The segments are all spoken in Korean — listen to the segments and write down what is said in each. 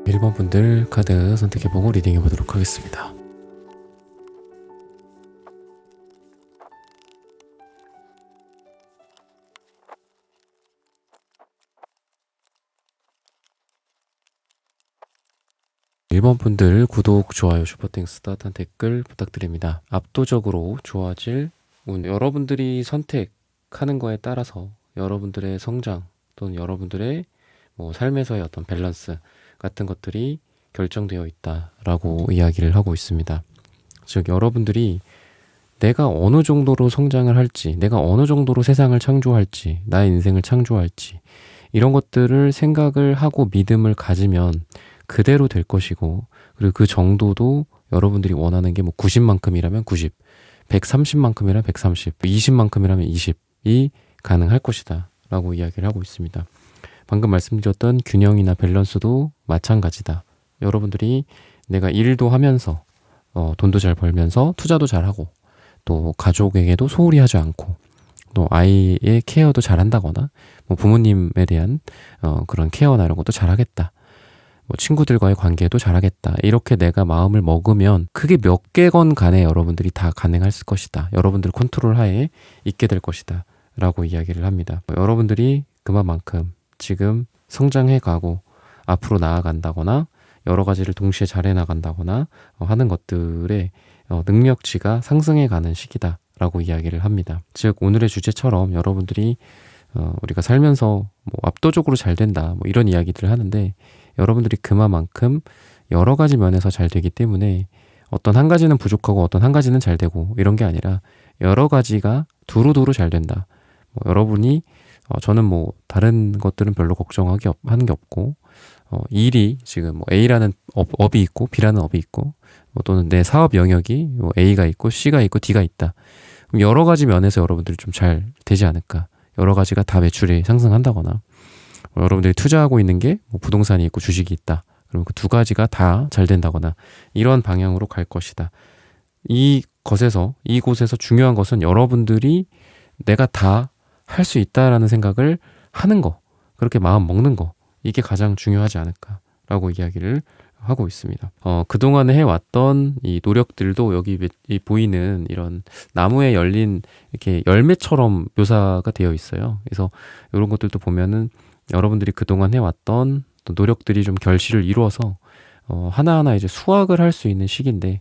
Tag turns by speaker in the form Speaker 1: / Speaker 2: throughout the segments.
Speaker 1: 1번 분들 카드 선택해보고 리딩해보도록 하겠습니다. (1번) 분들 구독, 좋아요, 슈퍼땡스, 따뜻한 댓글 부탁드립니다. 압도적으로 좋아질 운. 여러분들이 선택하는 거에 따라서 여러분들의 성장 또는 여러분들의 삶에서의 어떤 밸런스 같은 것들이 결정되어 있다라고 이야기를 하고 있습니다. 즉 여러분들이 내가 어느 정도로 성장을 할지, 내가 어느 정도로 세상을 창조할지, 나의 인생을 창조할지, 이런 것들을 생각을 하고 믿음을 가지면 그대로 될 것이고, 그리고 그 정도도 여러분들이 원하는 게 90만큼이라면 90, 130만큼이라면 130, 20만큼이라면 20이 가능할 것이다 라고 이야기를 하고 있습니다. 방금 말씀드렸던 균형이나 밸런스도 마찬가지다. 여러분들이 내가 일도 하면서 돈도 잘 벌면서 투자도 잘하고, 또 가족에게도 소홀히 하지 않고, 또 아이의 케어도 잘 한다거나, 부모님에 대한 그런 케어나 이런 것도 잘 하겠다, 친구들과의 관계도 잘하겠다, 이렇게 내가 마음을 먹으면 그게 몇 개건 간에 여러분들이 다 가능할 것이다, 여러분들 컨트롤 하에 있게 될 것이다 라고 이야기를 합니다. 여러분들이 그만큼 지금 성장해 가고 앞으로 나아간다거나 여러 가지를 동시에 잘해 나간다거나 하는 것들의 능력치가 상승해 가는 시기다 라고 이야기를 합니다. 즉 오늘의 주제처럼 여러분들이 우리가 살면서 압도적으로 잘 된다 이런 이야기들을 하는데, 여러분들이 그만큼 여러 가지 면에서 잘 되기 때문에 어떤 한 가지는 부족하고 어떤 한 가지는 잘 되고 이런 게 아니라 여러 가지가 두루두루 잘 된다. 여러분이 저는 다른 것들은 별로 하는 게 없고, 일이 지금 A라는 업이 있고 B라는 업이 있고, 또는 내 사업 영역이 A가 있고 C가 있고 D가 있다. 그럼 여러 가지 면에서 여러분들이 좀 잘 되지 않을까. 여러 가지가 다 매출이 상승한다거나, 여러분들이 투자하고 있는 게 부동산이 있고 주식이 있다. 그럼 그 두 가지가 다 잘 된다거나 이런 방향으로 갈 것이다. 이곳에서 중요한 것은 여러분들이 내가 다 할 수 있다라는 생각을 하는 거, 그렇게 마음 먹는 거, 이게 가장 중요하지 않을까라고 이야기를 하고 있습니다. 그동안에 해왔던 이 노력들도 여기 보이는 이런 나무에 열린 이렇게 열매처럼 묘사가 되어 있어요. 그래서 이런 것들도 보면은 여러분들이 그동안 해왔던 노력들이 좀 결실을 이루어서 하나하나 이제 수확을 할 수 있는 시기인데,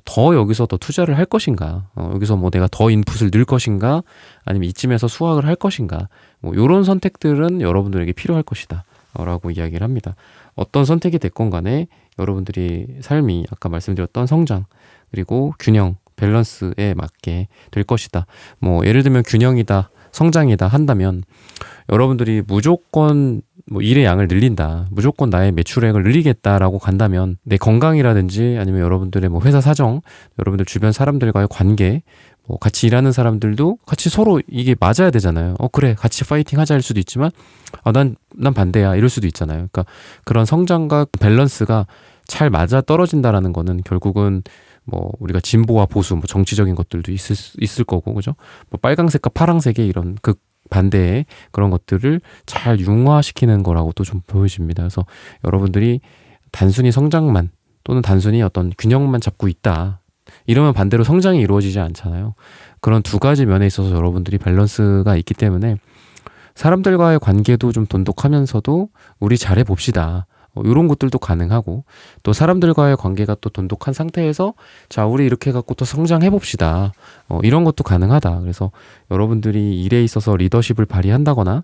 Speaker 1: 더 여기서 더 투자를 할 것인가, 여기서 내가 더 인풋을 넣을 것인가, 아니면 이쯤에서 수확을 할 것인가, 이런 선택들은 여러분들에게 필요할 것이다 라고 이야기를 합니다. 어떤 선택이 됐건 간에 여러분들이 삶이 아까 말씀드렸던 성장, 그리고 균형, 밸런스에 맞게 될 것이다. 예를 들면 균형이다, 성장이다 한다면 여러분들이 무조건 일의 양을 늘린다, 무조건 나의 매출액을 늘리겠다라고 간다면 내 건강이라든지 아니면 여러분들의 회사 사정, 여러분들 주변 사람들과의 관계, 같이 일하는 사람들도 같이 서로 이게 맞아야 되잖아요. 그래 같이 파이팅 하자 할 수도 있지만 난 반대야 이럴 수도 있잖아요. 그러니까 그런 성장과 밸런스가 잘 맞아 떨어진다라는 거는 결국은 우리가 진보와 보수, 정치적인 것들도 있을 거고, 그죠? 빨강색과 파랑색의 이런 반대의 그런 것들을 잘 융화시키는 거라고도 좀 보여집니다. 그래서 여러분들이 단순히 성장만 또는 단순히 어떤 균형만 잡고 있다, 이러면 반대로 성장이 이루어지지 않잖아요. 그런 두 가지 면에 있어서 여러분들이 밸런스가 있기 때문에 사람들과의 관계도 좀 돈독하면서도 우리 잘해봅시다, 이런 것들도 가능하고, 또 사람들과의 관계가 또 돈독한 상태에서 자 우리 이렇게 해갖고 또 성장해봅시다, 이런 것도 가능하다. 그래서 여러분들이 일에 있어서 리더십을 발휘한다거나,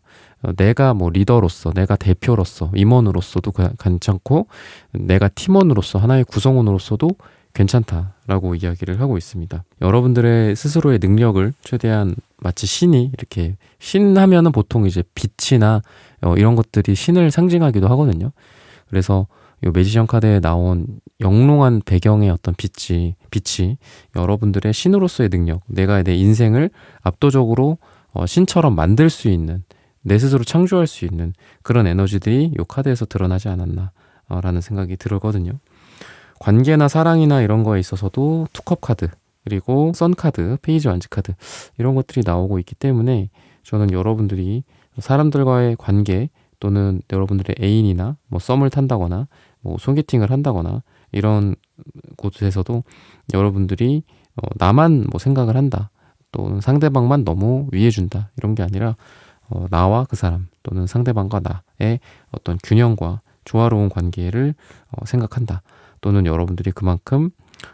Speaker 1: 내가 리더로서, 내가 대표로서, 임원으로서도 괜찮고, 내가 팀원으로서, 하나의 구성원으로서도 괜찮다라고 이야기를 하고 있습니다. 여러분들의 스스로의 능력을 최대한 마치 신이 이렇게, 신 하면은 보통 이제 빛이나 이런 것들이 신을 상징하기도 하거든요. 그래서 이 매지션 카드에 나온 영롱한 배경의 어떤 빛이 여러분들의 신으로서의 능력, 내가 내 인생을 압도적으로 신처럼 만들 수 있는, 내 스스로 창조할 수 있는 그런 에너지들이 이 카드에서 드러나지 않았나 라는 생각이 들거든요. 관계나 사랑이나 이런 거에 있어서도 투컵 카드, 그리고 선 카드, 페이지 완즈 카드, 이런 것들이 나오고 있기 때문에 저는 여러분들이 사람들과의 관계 또는 여러분들의 애인이나 썸을 탄다거나 뭐 소개팅을 한다거나 이런 곳에서도 여러분들이 나만 뭐 생각을 한다 또는 상대방만 너무 위해준다 이런 게 아니라 나와 그 사람 또는 상대방과 나의 어떤 균형과 조화로운 관계를 생각한다. 또는 여러분들이 그만큼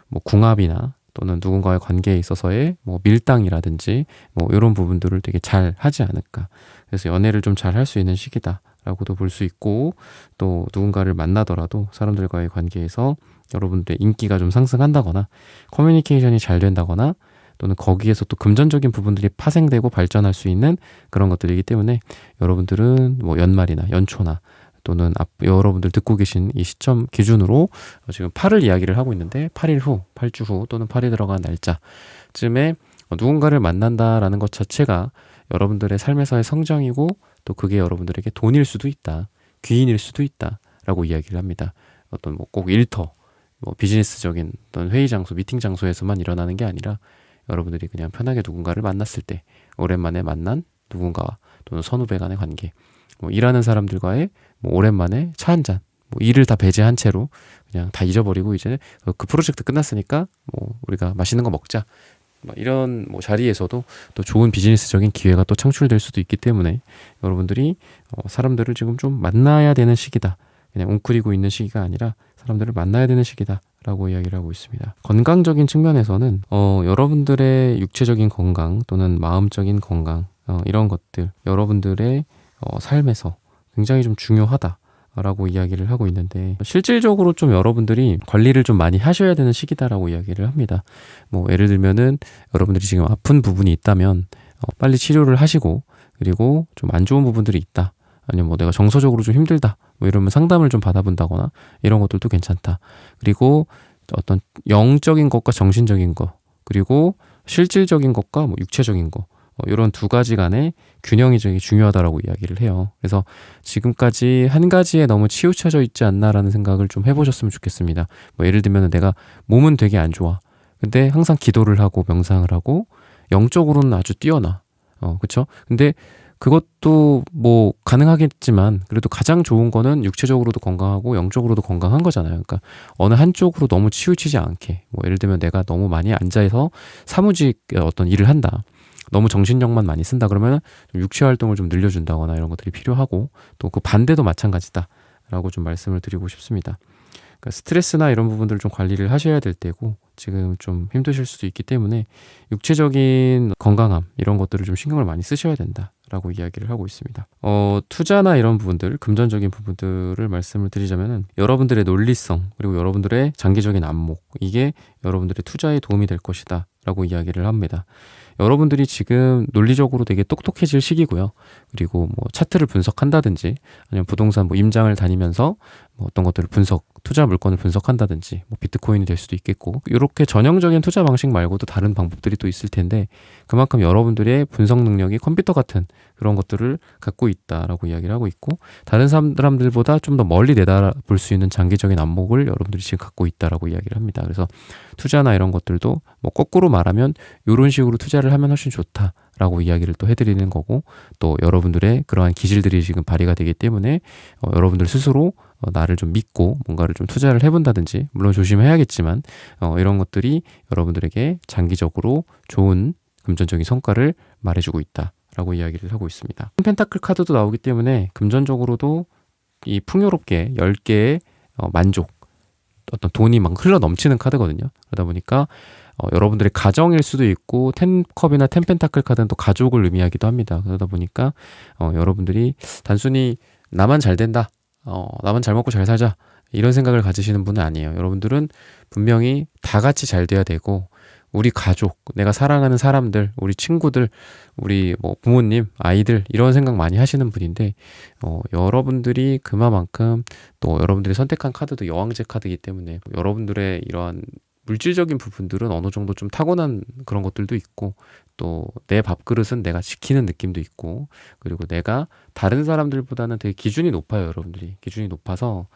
Speaker 1: 뭐 궁합이나 또는 누군가의 관계에 있어서의 뭐 밀당이라든지 뭐 이런 부분들을 되게 잘 하지 않을까. 그래서 연애를 좀 잘 할 수 있는 시기다라고도 볼 수 있고, 또 누군가를 만나더라도 사람들과의 관계에서 여러분들의 인기가 좀 상승한다거나 커뮤니케이션이 잘 된다거나 또는 거기에서 또 금전적인 부분들이 파생되고 발전할 수 있는 그런 것들이기 때문에 여러분들은 뭐 연말이나 연초나 또는 여러분들 듣고 계신 이 시점 기준으로 지금 8을 이야기를 하고 있는데 8일 후, 8주 후 또는 8이 들어간 날짜쯤에 누군가를 만난다라는 것 자체가 여러분들의 삶에서의 성장이고 또 그게 여러분들에게 돈일 수도 있다. 귀인일 수도 있다. 라고 이야기를 합니다. 어떤 뭐 꼭 일터, 뭐 비즈니스적인 어떤 회의 장소, 미팅 장소에서만 일어나는 게 아니라 여러분들이 그냥 편하게 누군가를 만났을 때 오랜만에 만난 누군가와 또는 선후배 간의 관계, 뭐 일하는 사람들과의 뭐 오랜만에 차 한 잔, 뭐 일을 다 배제한 채로 그냥 다 잊어버리고 이제 그 프로젝트 끝났으니까 뭐 우리가 맛있는 거 먹자. 이런 뭐 자리에서도 또 좋은 비즈니스적인 기회가 또 창출될 수도 있기 때문에 여러분들이 사람들을 지금 좀 만나야 되는 시기다. 그냥 웅크리고 있는 시기가 아니라 사람들을 만나야 되는 시기다. 라고 이야기를 하고 있습니다. 건강적인 측면에서는 여러분들의 육체적인 건강 또는 마음적인 건강 이런 것들 여러분들의 삶에서 굉장히 좀 중요하다라고 이야기를 하고 있는데 실질적으로 좀 여러분들이 관리를 좀 많이 하셔야 되는 시기다라고 이야기를 합니다. 뭐 예를 들면은 여러분들이 지금 아픈 부분이 있다면 빨리 치료를 하시고 그리고 좀 안 좋은 부분들이 있다. 아니면 뭐 내가 정서적으로 좀 힘들다. 뭐 이러면 상담을 좀 받아본다거나 이런 것들도 괜찮다. 그리고 어떤 영적인 것과 정신적인 것 그리고 실질적인 것과 뭐 육체적인 것 이런 두 가지 간의 균형이 되게 중요하다라고 이야기를 해요. 그래서 지금까지 한 가지에 너무 치우쳐져 있지 않나라는 생각을 좀 해보셨으면 좋겠습니다. 뭐 예를 들면 내가 몸은 되게 안 좋아. 근데 항상 기도를 하고 명상을 하고 영적으로는 아주 뛰어나. 그쵸? 근데 그것도 뭐 가능하겠지만 그래도 가장 좋은 거는 육체적으로도 건강하고 영적으로도 건강한 거잖아요. 그러니까 어느 한쪽으로 너무 치우치지 않게 뭐 예를 들면 내가 너무 많이 앉아서 사무직 어떤 일을 한다. 너무 정신력만 많이 쓴다 그러면 육체 활동을 좀 늘려준다거나 이런 것들이 필요하고 또 그 반대도 마찬가지다라고 좀 말씀을 드리고 싶습니다. 그러니까 스트레스나 이런 부분들을 좀 관리를 하셔야 될 때고 지금 좀 힘드실 수도 있기 때문에 육체적인 건강함 이런 것들을 좀 신경을 많이 쓰셔야 된다라고 이야기를 하고 있습니다. 투자나 이런 부분들, 금전적인 부분들을 말씀을 드리자면은 여러분들의 논리성 그리고 여러분들의 장기적인 안목 이게 여러분들의 투자에 도움이 될 것이다 라고 이야기를 합니다. 여러분들이 지금 논리적으로 되게 똑똑해질 시기고요. 그리고 뭐 차트를 분석한다든지 아니면 부동산 뭐 임장을 다니면서 뭐 어떤 것들을 투자 물건을 분석한다든지 뭐 비트코인이 될 수도 있겠고 이렇게 전형적인 투자 방식 말고도 다른 방법들이 또 있을 텐데 그만큼 여러분들의 분석 능력이 컴퓨터 같은 그런 것들을 갖고 있다라고 이야기를 하고 있고 다른 사람들보다 좀 더 멀리 내다볼 수 있는 장기적인 안목을 여러분들이 지금 갖고 있다라고 이야기를 합니다. 그래서 투자나 이런 것들도 뭐 거꾸로 말하면 이런 식으로 투자를 하면 훨씬 좋다라고 이야기를 또 해드리는 거고 또 여러분들의 그러한 기질들이 지금 발휘가 되기 때문에 여러분들 스스로 나를 좀 믿고 뭔가를 좀 투자를 해본다든지 물론 조심해야겠지만 이런 것들이 여러분들에게 장기적으로 좋은 금전적인 성과를 말해주고 있다라고 이야기를 하고 있습니다. 펜타클 카드도 나오기 때문에 금전적으로도 이 풍요롭게 10개의 만족 어떤 돈이 막 흘러 넘치는 카드거든요. 그러다 보니까 여러분들의 가정일 수도 있고 10컵이나 10펜타클 카드는 또 가족을 의미하기도 합니다. 그러다 보니까 여러분들이 단순히 나만 잘 된다. 나만 잘 먹고 잘 살자. 이런 생각을 가지시는 분은 아니에요. 여러분들은 분명히 다 같이 잘 돼야 되고 우리 가족, 내가 사랑하는 사람들, 우리 친구들, 우리 뭐 부모님, 아이들 이런 생각 많이 하시는 분인데 여러분들이 그만큼 또 여러분들이 선택한 카드도 여왕제 카드이기 때문에 여러분들의 이러한 물질적인 부분들은 어느 정도 좀 타고난 그런 것들도 있고 또 내 밥그릇은 내가 지키는 느낌도 있고 그리고 내가 다른 사람들보다는 되게 기준이 높아요. 여러분들이 기준이 높아서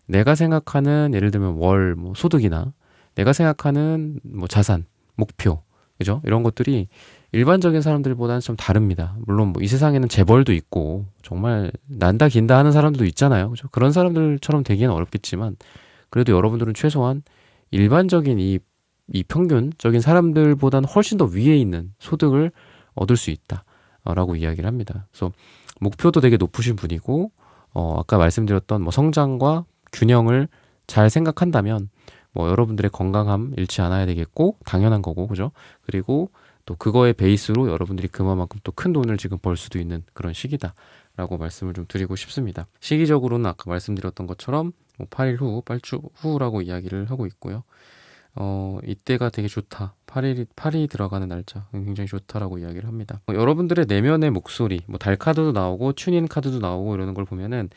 Speaker 1: 내가 생각하는 예를 들면 월 뭐 소득이나 내가 생각하는 뭐 자산 목표 그죠 이런 것들이 일반적인 사람들보다는 좀 다릅니다. 물론 뭐 이 세상에는 재벌도 있고 정말 난다 긴다 하는 사람들도 있잖아요. 그죠? 그런 사람들처럼 되기는 어렵겠지만 그래도 여러분들은 최소한 일반적인 이 평균적인 사람들보다는 훨씬 더 위에 있는 소득을 얻을 수 있다라고 이야기를 합니다. 그래서 목표도 되게 높으신 분이고 아까 말씀드렸던 뭐 성장과 균형을 잘 생각한다면 뭐 여러분들의 건강함 잃지 않아야 되겠고 당연한 거고 그죠? 그리고 또 그거의 베이스로 여러분들이 그만큼 또 큰 돈을 지금 벌 수도 있는 그런 시기다라고 말씀을 좀 드리고 싶습니다. 시기적으로는 아까 말씀드렸던 것처럼 뭐 8일 후, 8주 후라고 이야기를 하고 있고요. 이때가 되게 좋다. 8일이 들어가는 날짜 굉장히 좋다라고 이야기를 합니다. 여러분들의 내면의 목소리, 뭐 달 카드도 나오고 튜닝 카드도 나오고 이러는 걸 보면은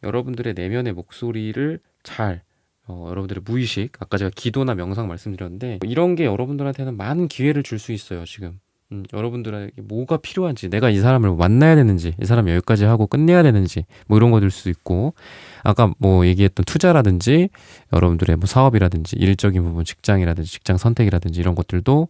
Speaker 1: 여러분들의 내면의 목소리를 잘 여러분들의 무의식, 아까 제가 기도나 명상 말씀드렸는데 이런 게 여러분들한테는 많은 기회를 줄 수 있어요. 지금 여러분들에게 뭐가 필요한지, 내가 이 사람을 만나야 되는지, 이 사람 여기까지 하고 끝내야 되는지 뭐 이런 거 들 수도 있고, 아까 뭐 얘기했던 투자라든지 여러분들의 뭐 사업이라든지 일적인 부분, 직장이라든지 직장 선택이라든지 이런 것들도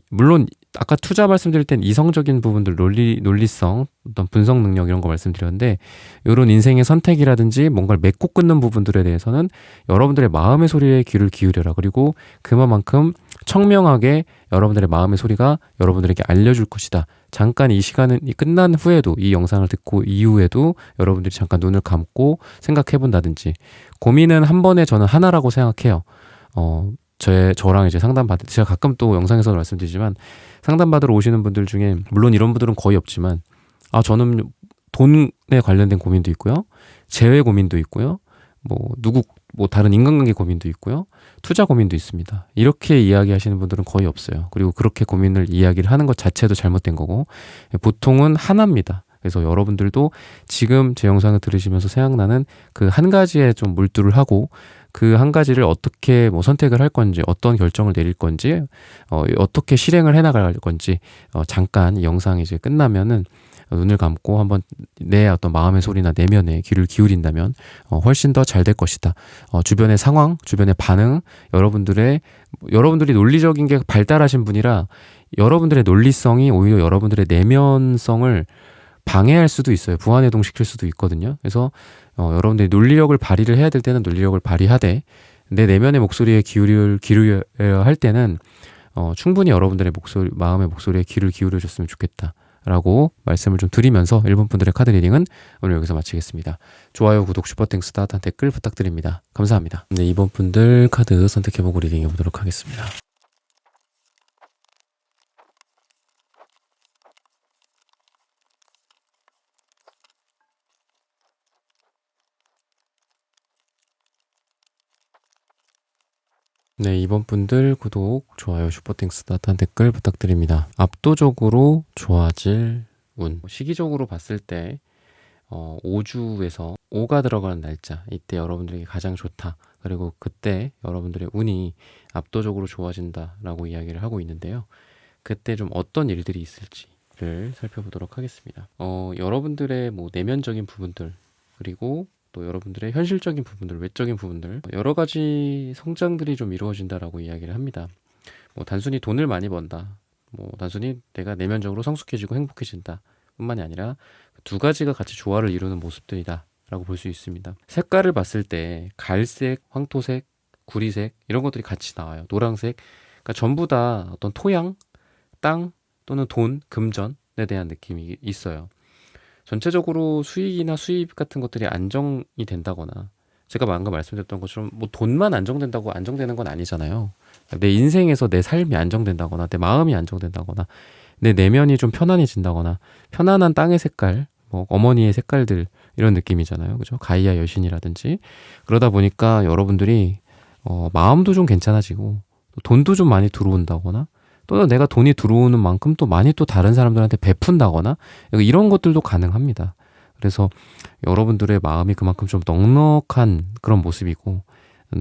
Speaker 1: 물론 아까 투자 말씀드릴 땐 이성적인 부분들, 논리성, 어떤 분석 능력 이런 거 말씀드렸는데 이런 인생의 선택이라든지 뭔가를 맺고 끊는 부분들에 대해서는 여러분들의 마음의 소리에 귀를 기울여라. 그리고 그만큼 청명하게 여러분들의 마음의 소리가 여러분들에게 알려줄 것이다. 잠깐 이 시간이 끝난 후에도, 이 영상을 듣고 이후에도 여러분들이 잠깐 눈을 감고 생각해 본다든지, 고민은 한 번에 저는 하나라고 생각해요. 저랑 이제 제가 가끔 또 영상에서 말씀드리지만 상담받으러 오시는 분들 중에 물론 이런 분들은 거의 없지만 저는 돈에 관련된 고민도 있고요. 재회 고민도 있고요. 뭐 다른 인간관계 고민도 있고요. 투자 고민도 있습니다. 이렇게 이야기하시는 분들은 거의 없어요. 그리고 그렇게 고민을 이야기를 하는 것 자체도 잘못된 거고 보통은 하나입니다. 그래서 여러분들도 지금 제 영상을 들으시면서 생각나는 그 한 가지에 좀 몰두를 하고 그 한 가지를 어떻게 뭐 선택을 할 건지, 어떤 결정을 내릴 건지, 어떻게 실행을 해나갈 건지 잠깐 이 영상이 이제 끝나면은 눈을 감고 한번 내 어떤 마음의 소리나 내면에 귀를 기울인다면 훨씬 더 잘 될 것이다. 주변의 상황, 주변의 반응, 여러분들이 논리적인 게 발달하신 분이라 여러분들의 논리성이 오히려 여러분들의 내면성을 방해할 수도 있어요. 부안해동시킬 수도 있거든요. 그래서 여러분들이 논리력을 발휘를 해야 될 때는 논리력을 발휘하되 내 내면의 목소리에 기울여야 할 때는 충분히 여러분들의 마음의 목소리에 귀를 기울여 줬으면 좋겠다 라고 말씀을 좀 드리면서 일본 분들의 카드 리딩은 오늘 여기서 마치겠습니다. 좋아요, 구독, 슈퍼땡스, 따뜻한 댓글 부탁드립니다. 감사합니다. 네, 이번 분들 카드 선택해보고 리딩 해보도록 하겠습니다. 네, 이번 분들 구독, 좋아요, 슈퍼땡스, 따뜻한 댓글 부탁드립니다. 압도적으로 좋아질 운. 시기적으로 봤을 때 5주에서 5가 들어가는 날짜, 이때 여러분들에게 가장 좋다. 그리고 그때 여러분들의 운이 압도적으로 좋아진다라고 이야기를 하고 있는데요. 그때 좀 어떤 일들이 있을지를 살펴보도록 하겠습니다. 여러분들의 뭐 내면적인 부분들, 그리고 또 여러분들의 현실적인 부분들, 외적인 부분들, 여러 가지 성장들이 좀 이루어진다라고 이야기를 합니다. 뭐 단순히 돈을 많이 번다, 뭐 단순히 내가 내면적으로 성숙해지고 행복해진다 뿐만이 아니라 두 가지가 같이 조화를 이루는 모습들이다 라고 볼 수 있습니다. 색깔을 봤을 때 갈색, 황토색, 구리색 이런 것들이 같이 나와요. 노란색, 그러니까 전부 다 어떤 토양, 땅 또는 돈, 금전에 대한 느낌이 있어요. 전체적으로 수익이나 수입 같은 것들이 안정이 된다거나, 제가 방금 말씀드렸던 것처럼 뭐 돈만 안정된다고 안정되는 건 아니잖아요. 내 인생에서 내 삶이 안정된다거나, 내 마음이 안정된다거나, 내 내면이 좀 편안해진다거나, 편안한 땅의 색깔, 뭐 어머니의 색깔들 이런 느낌이잖아요. 그죠? 가이아 여신이라든지. 그러다 보니까 여러분들이 마음도 좀 괜찮아지고 돈도 좀 많이 들어온다거나, 또는 내가 돈이 들어오는 만큼 또 많이 또 다른 사람들한테 베푼다거나 이런 것들도 가능합니다. 그래서 여러분들의 마음이 그만큼 좀 넉넉한 그런 모습이고,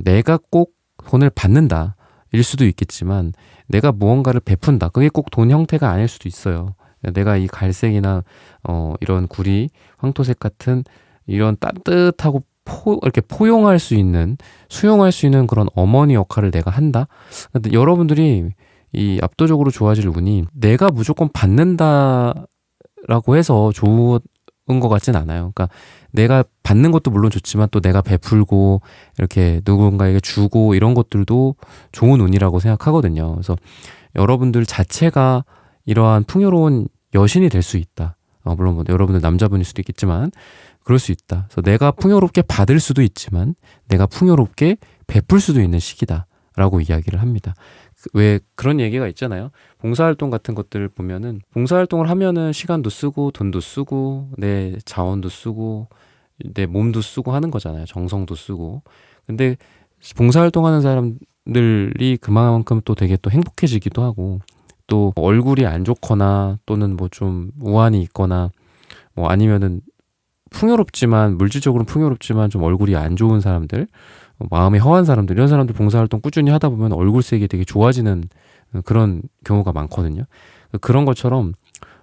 Speaker 1: 내가 꼭 돈을 받는다 일 수도 있겠지만 내가 무언가를 베푼다, 그게 꼭 돈 형태가 아닐 수도 있어요. 내가 이 갈색이나 이런 구리, 황토색 같은 이런 따뜻하고 이렇게 포용할 수 있는, 수용할 수 있는 그런 어머니 역할을 내가 한다. 근데 여러분들이 이 압도적으로 좋아질 운이 내가 무조건 받는다라고 해서 좋은 것 같진 않아요. 그러니까 내가 받는 것도 물론 좋지만 또 내가 베풀고 이렇게 누군가에게 주고 이런 것들도 좋은 운이라고 생각하거든요. 그래서 여러분들 자체가 이러한 풍요로운 여신이 될 수 있다. 물론 뭐 여러분들 남자분일 수도 있겠지만 그럴 수 있다. 그래서 내가 풍요롭게 받을 수도 있지만 내가 풍요롭게 베풀 수도 있는 시기다라고 이야기를 합니다. 왜 그런 얘기가 있잖아요. 봉사활동 같은 것들 보면은 봉사활동을 하면은 시간도 쓰고 돈도 쓰고 내 자원도 쓰고 내 몸도 쓰고 하는 거잖아요. 정성도 쓰고. 근데 봉사활동하는 사람들이 그만큼 또 되게 또 행복해지기도 하고 또 얼굴이 안 좋거나 또는 뭐 좀 우환이 있거나 뭐 아니면은 풍요롭지만 물질적으로는 풍요롭지만 좀 얼굴이 안 좋은 사람들, 마음이 허한 사람들 이런 사람들 봉사활동 꾸준히 하다 보면 얼굴색이 되게 좋아지는 그런 경우가 많거든요. 그런 것처럼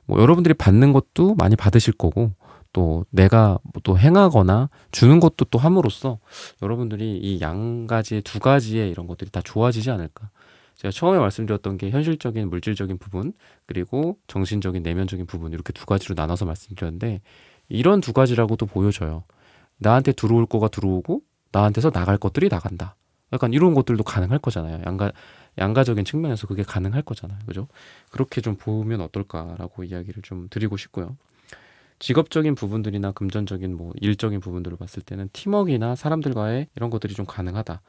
Speaker 1: 뭐 여러분들이 받는 것도 많이 받으실 거고 또 내가 또 행하거나 주는 것도 또 함으로써 여러분들이 이 양가지의 두 가지의 이런 것들이 다 좋아지지 않을까. 제가 처음에 말씀드렸던 게 현실적인 물질적인 부분 그리고 정신적인 내면적인 부분 이렇게 두 가지로 나눠서 말씀드렸는데 이런 두 가지라고도 보여져요. 나한테 들어올 거가 들어오고 나한테서 나갈 것들이 나간다. 약간 이런 것들도 가능할 거잖아요. 양가적인 측면에서 그게 가능할 거잖아요. 그죠? 그렇게 좀 보면 어떨까라고 이야기를 좀 드리고 싶고요. 직업적인 부분들이나 금전적인 뭐 일적인 부분들을 봤을 때는 팀워크나 사람들과의 이런 것들이 좀 가능하다.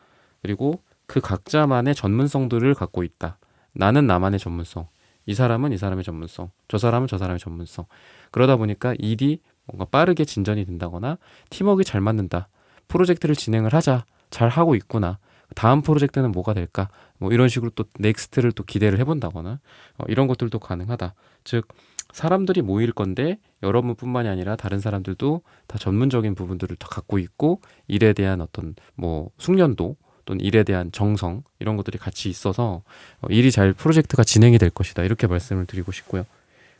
Speaker 1: 그리고 그 각자만의 전문성들을 갖고 있다. 나는 나만의 전문성. 이 사람은 이 사람의 전문성. 저 사람은 저 사람의 전문성. 그러다 보니까 일이 뭔가 빠르게 진전이 된다거나 팀워크가 잘 맞는다. 프로젝트를 진행을 하자. 잘 하고 있구나. 다음 프로젝트는 뭐가 될까? 뭐 이런 식으로 또 넥스트를 또 기대를 해본다거나 이런 것들도 가능하다. 즉 사람들이 모일 건데 여러분뿐만이 아니라 다른 사람들도 다 전문적인 부분들을 다 갖고 있고 일에 대한 어떤 뭐 숙련도 또는 일에 대한 정성 이런 것들이 같이 있어서 일이 잘 프로젝트가 진행이 될 것이다. 이렇게 말씀을 드리고 싶고요.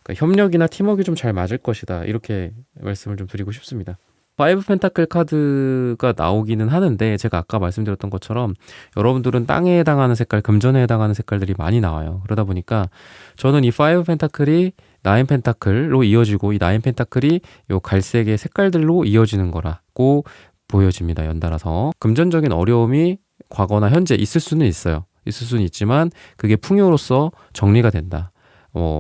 Speaker 1: 그러니까 협력이나 팀워크가 좀 잘 맞을 것이다. 이렇게 말씀을 좀 드리고 싶습니다. 파이브 펜타클 카드가 나오기는 하는데 제가 아까 말씀드렸던 것처럼 여러분들은 땅에 해당하는 색깔, 금전에 해당하는 색깔들이 많이 나와요. 그러다 보니까 저는 이 파이브 펜타클이 나인 펜타클로 이어지고 이 나인 펜타클이 요 갈색의 색깔들로 이어지는 거라고 보여집니다. 연달아서 금전적인 어려움이 과거나 현재 있을 수는 있어요. 있을 수는 있지만 그게 풍요로서 정리가 된다.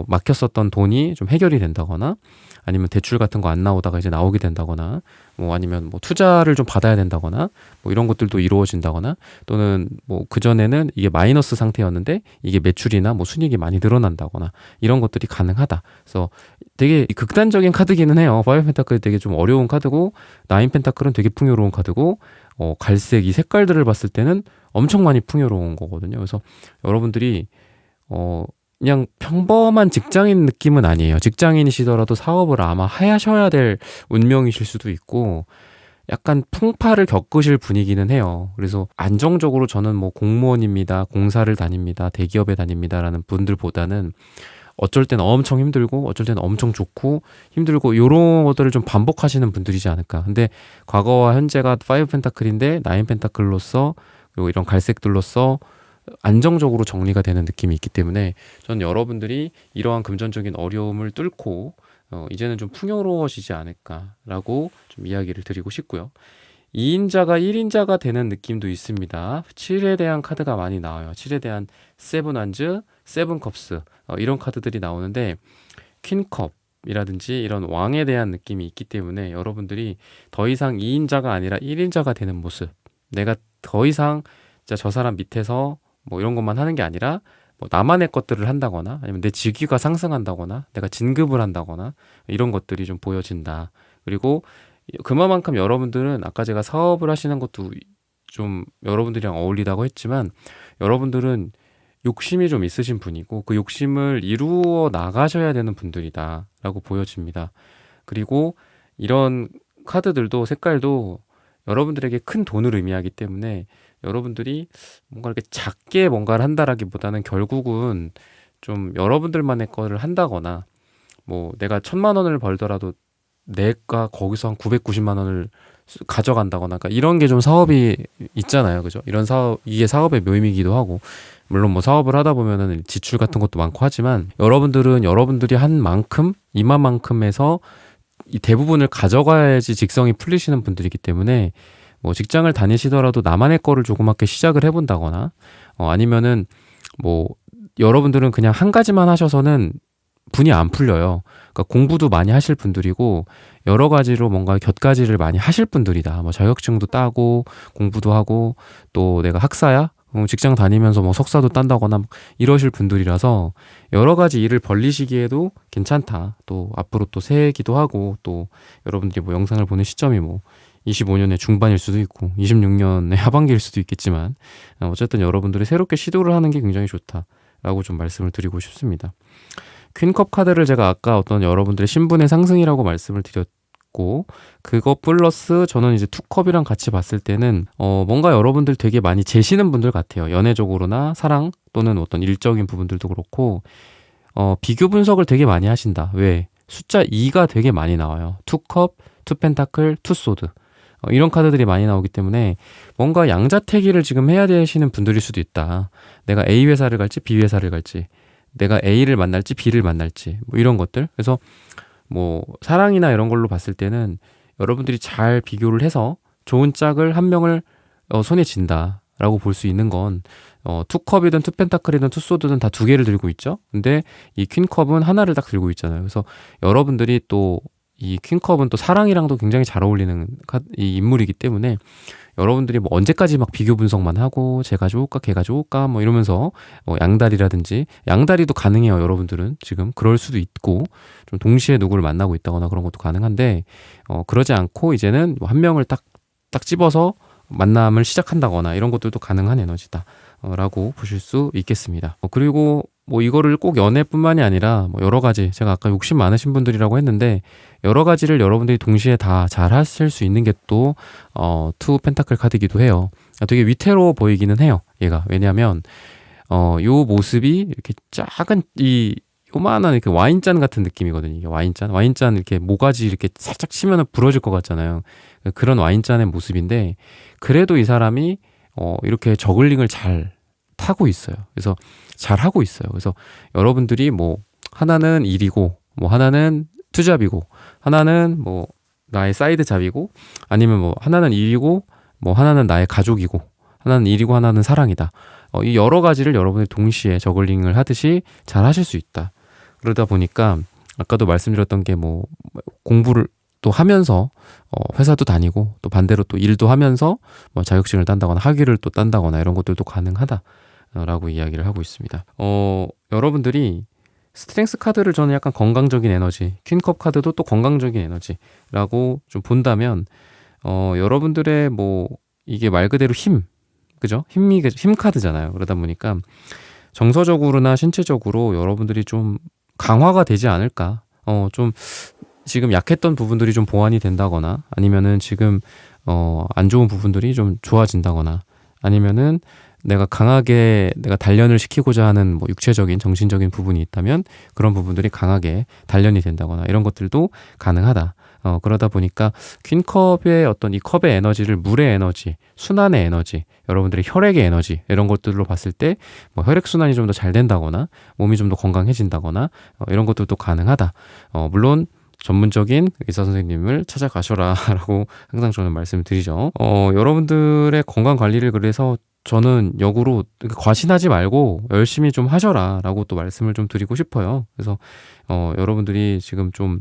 Speaker 1: 막혔었던 돈이 좀 해결이 된다거나 아니면 대출 같은 거 안 나오다가 이제 나오게 된다거나 뭐 아니면 뭐 투자를 좀 받아야 된다거나 뭐 이런 것들도 이루어진다거나 또는 뭐 그전에는 이게 마이너스 상태였는데 이게 매출이나 뭐 순이익이 많이 늘어난다거나 이런 것들이 가능하다. 그래서 되게 극단적인 카드기는 해요. 파이브 펜타클이 되게 좀 어려운 카드고 나인 펜타클은 되게 풍요로운 카드고 갈색 이 색깔들을 봤을 때는 엄청 많이 풍요로운 거거든요. 그래서 여러분들이 그냥 평범한 직장인 느낌은 아니에요. 직장인이시더라도 사업을 아마 하셔야 될 운명이실 수도 있고 약간 풍파를 겪으실 분이기는 해요. 그래서 안정적으로 저는 뭐 공무원입니다. 공사를 다닙니다. 대기업에 다닙니다라는 분들보다는 어쩔 때는 엄청 힘들고 어쩔 때는 엄청 좋고 힘들고 이런 것들을 좀 반복하시는 분들이지 않을까. 근데 과거와 현재가 파이브 펜타클인데 나인 펜타클로서 그리고 이런 갈색들로서 안정적으로 정리가 되는 느낌이 있기 때문에 저는 여러분들이 이러한 금전적인 어려움을 뚫고 이제는 좀 풍요로워지지 않을까라고 좀 이야기를 드리고 싶고요. 2인자가 1인자가 되는 느낌도 있습니다. 7에 대한 카드가 많이 나와요. 7에 대한 세븐 완즈, 세븐 컵스 이런 카드들이 나오는데 퀸컵이라든지 이런 왕에 대한 느낌이 있기 때문에 여러분들이 더 이상 2인자가 아니라 1인자가 되는 모습 내가 더 이상 진짜 저 사람 밑에서 뭐 이런 것만 하는 게 아니라 뭐 나만의 것들을 한다거나 아니면 내 직위가 상승한다거나 내가 진급을 한다거나 이런 것들이 좀 보여진다. 그리고 그만큼 여러분들은 아까 제가 사업을 하시는 것도 좀 여러분들이랑 어울리다고 했지만 여러분들은 욕심이 좀 있으신 분이고 그 욕심을 이루어 나가셔야 되는 분들이다라고 보여집니다. 그리고 이런 카드들도 색깔도 여러분들에게 큰 돈을 의미하기 때문에 여러분들이 뭔가 이렇게 작게 뭔가를 한다라기보다는 결국은 좀 여러분들만의 거를 한다거나 뭐 내가 1,000만 원을 벌더라도 내가 거기서 한 990만 원을 가져간다거나, 그러니까 이런 게 좀 사업이 있잖아요, 그죠? 이런 사업, 이게 사업의 묘미이기도 하고, 물론 뭐 사업을 하다 보면은 지출 같은 것도 많고 하지만, 여러분들은 여러분들이 한 만큼, 이만큼에서 이 대부분을 가져가야지 직성이 풀리시는 분들이기 때문에, 뭐 직장을 다니시더라도 나만의 거를 조그맣게 시작을 해본다거나, 아니면은 뭐 여러분들은 그냥 한 가지만 하셔서는 분이 안 풀려요. 그러니까 공부도 많이 하실 분들이고 여러 가지로 뭔가 곁가지를 많이 하실 분들이다. 뭐 자격증도 따고 공부도 하고 또 내가 학사야? 직장 다니면서 뭐 석사도 딴다거나 이러실 분들이라서 여러 가지 일을 벌리시기에도 괜찮다. 또 앞으로 또 새해기도 하고 또 여러분들이 뭐 영상을 보는 시점이 뭐 25년의 중반일 수도 있고 26년의 하반기일 수도 있겠지만 어쨌든 여러분들이 새롭게 시도를 하는 게 굉장히 좋다라고 좀 말씀을 드리고 싶습니다. 퀸컵 카드를 제가 아까 어떤 여러분들의 신분의 상승이라고 말씀을 드렸고 그거 플러스 저는 이제 투컵이랑 같이 봤을 때는 뭔가 여러분들 되게 많이 재시는 분들 같아요. 연애적으로나 사랑 또는 어떤 일적인 부분들도 그렇고 비교 분석을 되게 많이 하신다. 왜? 숫자 2가 되게 많이 나와요. 투컵, 투펜타클, 투소드 이런 카드들이 많이 나오기 때문에 뭔가 양자택일을 지금 해야 되시는 분들일 수도 있다. 내가 A 회사를 갈지 B 회사를 갈지 내가 A를 만날지 B를 만날지 뭐 이런 것들. 그래서 뭐 사랑이나 이런 걸로 봤을 때는 여러분들이 잘 비교를 해서 좋은 짝을 한 명을 손에 쥔다라고 볼 수 있는 건 투컵이든 투펜타클이든 투소드든 다 두 개를 들고 있죠. 근데 이 퀸컵은 하나를 딱 들고 있잖아요. 그래서 여러분들이 또 이 퀸컵은 또 사랑이랑도 굉장히 잘 어울리는 이 인물이기 때문에 여러분들이 뭐 언제까지 막 비교 분석만 하고 제가 좋을까 걔가 좋을까 뭐 이러면서 양다리라든지 양다리도 가능해요. 여러분들은 지금 그럴 수도 있고 좀 동시에 누구를 만나고 있다거나 그런 것도 가능한데 그러지 않고 이제는 뭐 한 명을 딱 집어서 만남을 시작한다거나 이런 것들도 가능한 에너지다 라고 보실 수 있겠습니다. 그리고 뭐 이거를 꼭 연애뿐만이 아니라 뭐 여러 가지 제가 아까 욕심 많으신 분들이라고 했는데 여러 가지를 여러분들이 동시에 다 잘 하실 수 있는 게 또 투 펜타클 카드이기도 해요. 되게 위태로워 보이기는 해요. 얘가 왜냐하면 요 모습이 이렇게 작은 이 요만한 이렇게 와인잔 같은 느낌이거든요. 이게 와인잔 이렇게 모가지 이렇게 살짝 치면은 부러질 것 같잖아요. 그런 와인잔의 모습인데 그래도 이 사람이 이렇게 저글링을 잘 타고 있어요. 그래서 잘 하고 있어요. 그래서 여러분들이 뭐 하나는 일이고 뭐 하나는 투잡이고 하나는 뭐 나의 사이드 잡이고 아니면 뭐 하나는 일이고 뭐 하나는 나의 가족이고 하나는 일이고 하나는 사랑이다. 이 여러 가지를 여러분이 동시에 저글링을 하듯이 잘 하실 수 있다. 그러다 보니까 아까도 말씀드렸던 게 뭐 공부를 또 하면서 회사도 다니고 또 반대로 또 일도 하면서 뭐 자격증을 딴다거나 학위를 또 딴다거나 이런 것들도 가능하다라고 이야기를 하고 있습니다. 여러분들이 스트렝스 카드를 저는 약간 건강적인 에너지, 퀸컵 카드도 또 건강적인 에너지라고 좀 본다면 여러분들의 뭐 이게 말 그대로 힘, 그죠? 힘 카드잖아요. 그러다 보니까 정서적으로나 신체적으로 여러분들이 좀 강화가 되지 않을까? 좀 지금 약했던 부분들이 좀 보완이 된다거나 아니면은 지금 안 좋은 부분들이 좀 좋아진다거나 아니면은 내가 강하게 내가 단련을 시키고자 하는 뭐 육체적인 정신적인 부분이 있다면 그런 부분들이 강하게 단련이 된다거나 이런 것들도 가능하다. 그러다 보니까 퀸컵의 어떤 이 컵의 에너지를 물의 에너지, 순환의 에너지, 여러분들의 혈액의 에너지 이런 것들로 봤을 때 뭐 혈액순환이 좀 더 잘 된다거나 몸이 좀 더 건강해진다거나 이런 것들도 가능하다. 물론 전문적인 의사 선생님을 찾아가셔라 라고 항상 저는 말씀드리죠. 여러분들의 건강 관리를 그래서 저는 역으로 과신하지 말고 열심히 좀 하셔라 라고 또 말씀을 좀 드리고 싶어요. 그래서 여러분들이 지금 좀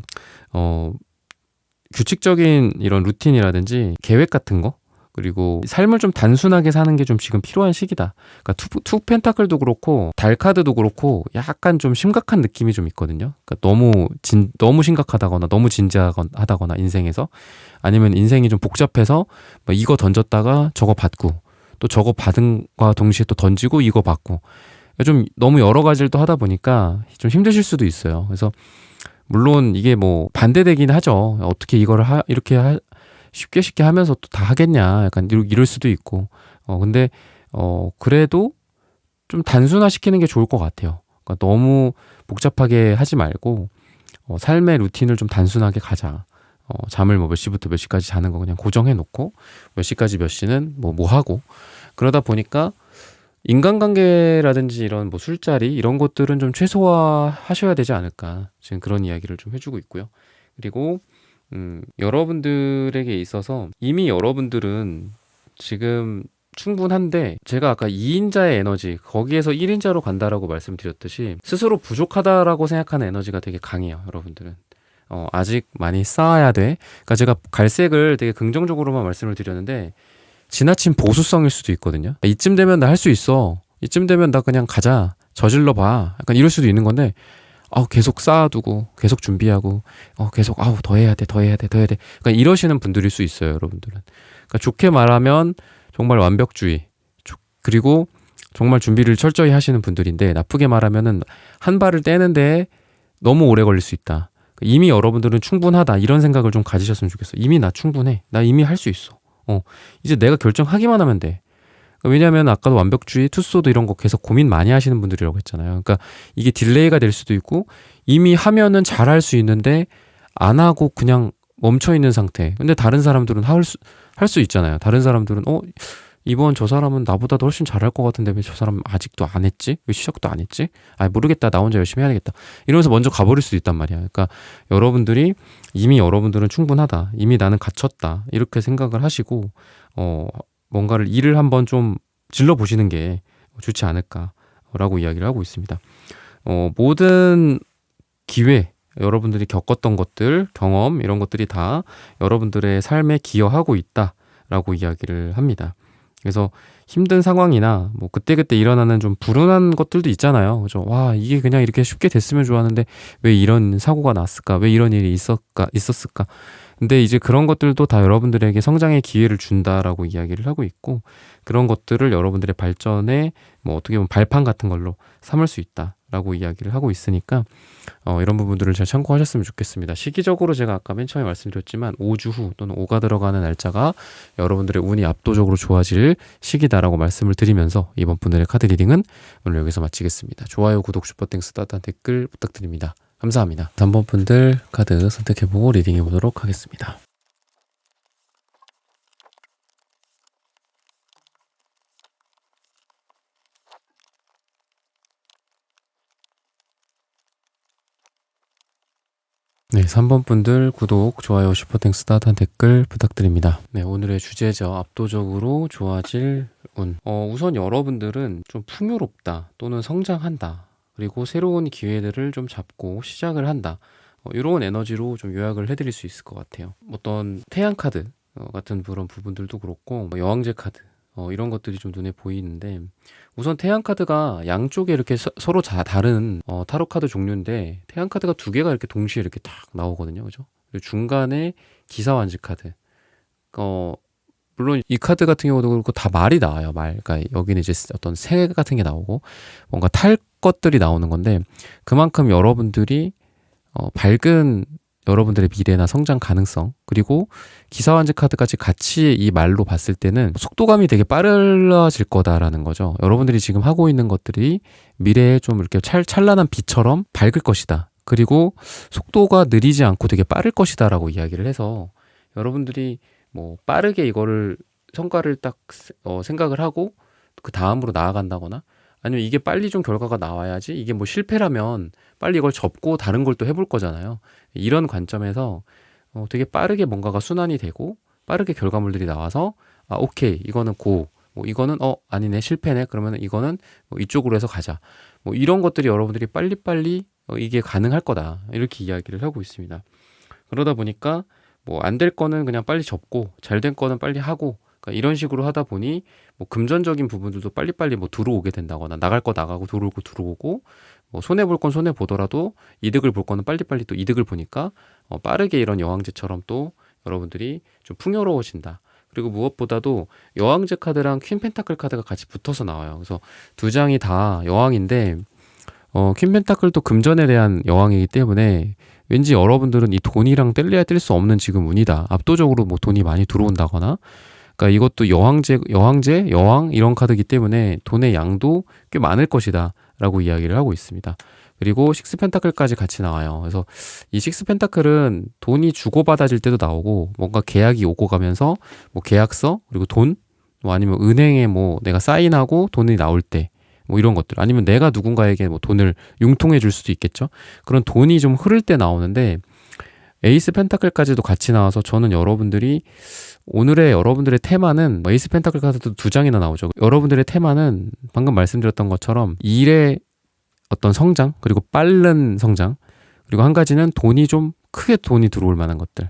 Speaker 1: 규칙적인 이런 루틴이라든지 계획 같은 거 그리고 삶을 좀 단순하게 사는 게 좀 지금 필요한 시기다. 그러니까 투 펜타클도 그렇고 달 카드도 그렇고 약간 좀 심각한 느낌이 좀 있거든요. 그러니까 너무 심각하다거나 너무 진지하다거나 인생에서 아니면 인생이 좀 복잡해서 뭐 이거 던졌다가 저거 받고 또 저거 받은과 동시에 또 던지고 이거 받고 좀 너무 여러 가지를 또 하다 보니까 좀 힘드실 수도 있어요. 그래서 물론 이게 뭐 반대되긴 하죠. 어떻게 이거를 이렇게 쉽게 하면서 또 다 하겠냐 약간 이럴 수도 있고 근데 그래도 좀 단순화시키는 게 좋을 것 같아요. 그러니까 너무 복잡하게 하지 말고 삶의 루틴을 좀 단순하게 가자. 잠을 뭐 몇 시부터 몇 시까지 자는 거 그냥 고정해 놓고 몇 시까지 몇 시는 뭐 하고 그러다 보니까 인간관계라든지 이런 뭐 술자리 이런 것들은 좀 최소화 하셔야 되지 않을까 지금 그런 이야기를 좀 해주고 있고요. 그리고 여러분들에게 있어서 이미 여러분들은 지금 충분한데 제가 아까 2인자의 에너지 거기에서 1인자로 간다라고 말씀드렸듯이 스스로 부족하다라고 생각하는 에너지가 되게 강해요. 여러분들은 아직 많이 쌓아야 돼. 그러니까 제가 갈색을 되게 긍정적으로만 말씀을 드렸는데 지나친 보수성일 수도 있거든요. 이쯤 되면 나 할 수 있어. 이쯤 되면 나 그냥 가자. 저질러 봐. 약간 이럴 수도 있는 건데 계속 쌓아두고 계속 준비하고 계속 더 해야 돼. 그러니까 이러시는 분들일 수 있어요. 여러분들은. 그러니까 좋게 말하면 정말 완벽주의 그리고 정말 준비를 철저히 하시는 분들인데 나쁘게 말하면은 한 발을 떼는데 너무 오래 걸릴 수 있다. 이미 여러분들은 충분하다 이런 생각을 좀 가지셨으면 좋겠어. 이미 나 충분해. 나 이미 할 수 있어. 이제 내가 결정하기만 하면 돼. 왜냐하면 아까도 완벽주의, 투소드 이런 거 계속 고민 많이 하시는 분들이라고 했잖아요. 그러니까 이게 딜레이가 될 수도 있고 이미 하면은 잘할 수 있는데 안 하고 그냥 멈춰 있는 상태. 근데 다른 사람들은 할 수 있잖아요. 다른 사람들은 이번 저 사람은 나보다 더 훨씬 잘할 것 같은데 왜 저 사람 아직도 안 했지? 왜 시작도 안 했지? 모르겠다. 나 혼자 열심히 해야 되겠다. 이러면서 먼저 가버릴 수도 있단 말이야. 그러니까 여러분들은 충분하다. 이미 나는 갖췄다. 이렇게 생각을 하시고 뭔가를 일을 한번 좀 질러보시는 게 좋지 않을까라고 이야기를 하고 있습니다. 모든 기회, 여러분들이 겪었던 것들, 경험 이런 것들이 다 여러분들의 삶에 기여하고 있다라고 이야기를 합니다. 그래서 힘든 상황이나 뭐 그때그때 일어나는 좀 불운한 것들도 있잖아요. 그죠? 와, 이게 그냥 이렇게 쉽게 됐으면 좋았는데 왜 이런 사고가 났을까? 왜 이런 일이 있었을까? 근데 이제 그런 것들도 다 여러분들에게 성장의 기회를 준다라고 이야기를 하고 있고 그런 것들을 여러분들의 발전에 뭐 어떻게 보면 발판 같은 걸로 삼을 수 있다라고 이야기를 하고 있으니까 이런 부분들을 잘 참고하셨으면 좋겠습니다. 시기적으로 제가 아까 맨 처음에 말씀드렸지만 5주 후 또는 5가 들어가는 날짜가 여러분들의 운이 압도적으로 좋아질 시기다라고 말씀을 드리면서 이번 분들의 카드 리딩은 오늘 여기서 마치겠습니다. 좋아요, 구독, 슈퍼땡스, 따뜻한 댓글 부탁드립니다. 감사합니다. 3번 분들 카드 선택해보고 리딩해보도록 하겠습니다. 네, 3번 분들 구독, 좋아요, 슈퍼땡스, 따뜻한 댓글 부탁드립니다. 네, 오늘의 주제죠. 압도적으로 좋아질 운. 우선 여러분들은 좀 풍요롭다 또는 성장한다. 그리고 새로운 기회들을 좀 잡고 시작을 한다. 이런 에너지로 좀 요약을 해드릴 수 있을 것 같아요. 어떤 태양 카드 같은 그런 부분들도 그렇고 뭐 여왕제 카드 이런 것들이 좀 눈에 보이는데 우선 태양 카드가 양쪽에 이렇게 서로 다른 타로 카드 종류인데 태양 카드가 두 개가 이렇게 동시에 이렇게 딱 나오거든요, 그죠? 그리고 중간에 기사완지 카드. 물론 이 카드 같은 경우도 그렇고 다 말이 나와요, 말. 그러니까 여기는 이제 어떤 새 같은 게 나오고 뭔가 탈 것들이 나오는 건데 그만큼 여러분들이 밝은 여러분들의 미래나 성장 가능성 그리고 기사완지 카드까지 같이 이 말로 봤을 때는 속도감이 되게 빨라질 거다라는 거죠. 여러분들이 지금 하고 있는 것들이 미래에 좀 이렇게 찬란한 빛처럼 밝을 것이다. 그리고 속도가 느리지 않고 되게 빠를 것이다 라고 이야기를 해서 여러분들이 뭐 빠르게 이거를 성과를 딱 생각을 하고 그 다음으로 나아간다거나 아니면 이게 빨리 좀 결과가 나와야지 이게 뭐 실패라면 빨리 이걸 접고 다른 걸 또 해볼 거잖아요. 이런 관점에서 되게 빠르게 뭔가가 순환이 되고 빠르게 결과물들이 나와서 오케이 이거는 고 뭐 이거는 아니네 실패네 그러면 이거는 뭐 이쪽으로 해서 가자 뭐 이런 것들이 여러분들이 빨리빨리 이게 가능할 거다 이렇게 이야기를 하고 있습니다. 그러다 보니까 뭐 안 될 거는 그냥 빨리 접고 잘 된 거는 빨리 하고 그러니까 이런 식으로 하다 보니 뭐 금전적인 부분들도 빨리빨리 뭐 들어오게 된다거나 나갈 거 나가고 들어오고 뭐 손해 볼 건 손해 보더라도 이득을 볼 거는 빨리빨리 또 이득을 보니까 빠르게 이런 여왕제처럼 또 여러분들이 좀 풍요로워진다. 그리고 무엇보다도 여왕제 카드랑 퀸 펜타클 카드가 같이 붙어서 나와요. 그래서 두 장이 다 여왕인데 퀸 펜타클도 금전에 대한 여왕이기 때문에 왠지 여러분들은 이 돈이랑 뗄래야 뗄 수 없는 지금 운이다. 압도적으로 뭐 돈이 많이 들어온다거나 그러니까 이것도 여왕 이런 카드이기 때문에 돈의 양도 꽤 많을 것이다 라고 이야기를 하고 있습니다. 그리고 식스펜타클까지 같이 나와요. 그래서 이 식스펜타클은 돈이 주고받아질 때도 나오고 뭔가 계약이 오고 가면서 뭐 계약서 그리고 돈 뭐 아니면 은행에 뭐 내가 사인하고 돈이 나올 때 뭐 이런 것들 아니면 내가 누군가에게 뭐 돈을 융통해 줄 수도 있겠죠. 그런 돈이 좀 흐를 때 나오는데 에이스 펜타클까지도 같이 나와서 저는 여러분들이 오늘의 여러분들의 테마는 에이스 펜타클 카드도 2장이나 나오죠. 여러분들의 테마는 방금 말씀드렸던 것처럼 일의 어떤 성장 그리고 빠른 성장 그리고 한 가지는 돈이 좀 크게 돈이 들어올 만한 것들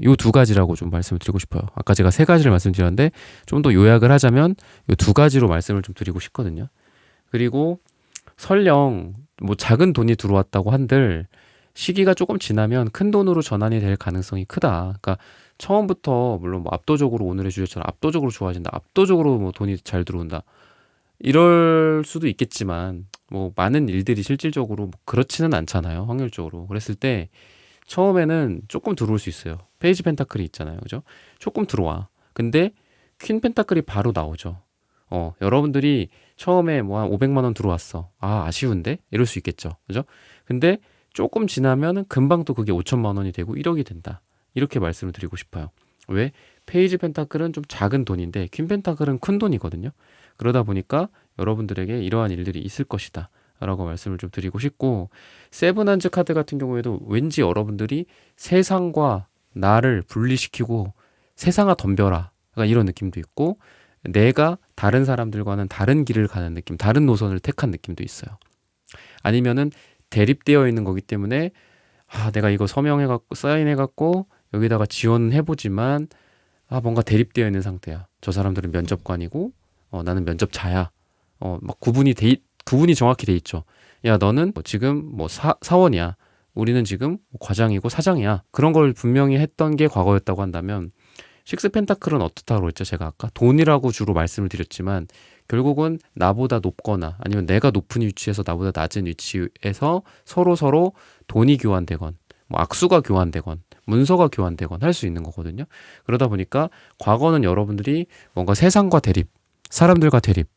Speaker 1: 요 2가지라고 좀 말씀을 드리고 싶어요. 아까 제가 3가지를 말씀드렸는데 좀 더 요약을 하자면 요 2가지로 말씀을 좀 드리고 싶거든요. 그리고 설령 뭐 작은 돈이 들어왔다고 한들 시기가 조금 지나면 큰 돈으로 전환이 될 가능성이 크다. 그러니까 처음부터 물론 뭐 압도적으로 오늘의 주제처럼 압도적으로 좋아진다. 압도적으로 뭐 돈이 잘 들어온다. 이럴 수도 있겠지만 뭐 많은 일들이 실질적으로 뭐 그렇지는 않잖아요. 확률적으로. 그랬을 때 처음에는 조금 들어올 수 있어요. 페이지 펜타클이 있잖아요. 그죠? 조금 들어와. 근데 퀸 펜타클이 바로 나오죠. 여러분들이 처음에 뭐 한 500만 원 들어왔어. 아, 아쉬운데? 이럴 수 있겠죠. 그죠? 근데 조금 지나면은 금방 또 그게 5천만 원이 되고 1억이 된다. 이렇게 말씀을 드리고 싶어요. 왜? 페이지 펜타클은 좀 작은 돈인데 퀸 펜타클은 큰 돈이거든요. 그러다 보니까 여러분들에게 이러한 일들이 있을 것이다. 라고 말씀을 좀 드리고 싶고 세븐한즈 카드 같은 경우에도 왠지 여러분들이 세상과 나를 분리시키고 세상아 덤벼라. 그러니까 이런 느낌도 있고 내가 다른 사람들과는 다른 길을 가는 느낌, 다른 노선을 택한 느낌도 있어요. 아니면은 대립되어 있는 거기 때문에 내가 이거 서명해갖고 사인해갖고 여기다가 지원해보지만 뭔가 대립되어 있는 상태야. 저 사람들은 면접관이고 나는 면접자야. 막 구분이 정확히 돼 있죠. 야, 너는 지금 뭐 사원이야. 우리는 지금 과장이고 사장이야. 그런 걸 분명히 했던 게 과거였다고 한다면 식스 펜타클은 어떻다고 했죠? 제가 아까 돈이라고 주로 말씀을 드렸지만 결국은 나보다 높거나 아니면 내가 높은 위치에서 나보다 낮은 위치에서 서로 돈이 교환되건 뭐 악수가 교환되건 문서가 교환되건 할 수 있는 거거든요. 그러다 보니까 과거는 여러분들이 뭔가 세상과 대립, 사람들과 대립,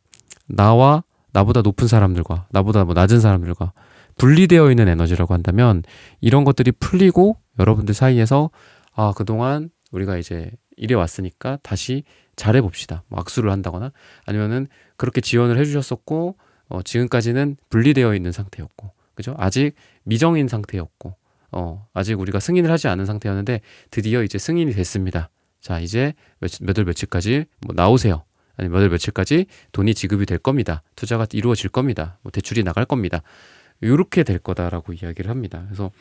Speaker 1: 나보다 높은 사람들과 나보다 뭐 낮은 사람들과 분리되어 있는 에너지라고 한다면 이런 것들이 풀리고 여러분들 사이에서 그동안 우리가 이제 이래 왔으니까 다시 잘해봅시다. 뭐 악수를 한다거나 아니면은 그렇게 지원을 해주셨었고 지금까지는 분리되어 있는 상태였고 그죠? 아직 미정인 상태였고 아직 우리가 승인을 하지 않은 상태였는데 드디어 이제 승인이 됐습니다. 자, 이제 몇 월 며칠까지 뭐 나오세요. 아니 몇 월 며칠까지 돈이 지급이 될 겁니다. 투자가 이루어질 겁니다. 뭐 대출이 나갈 겁니다. 이렇게 될 거다라고 이야기를 합니다. 그래서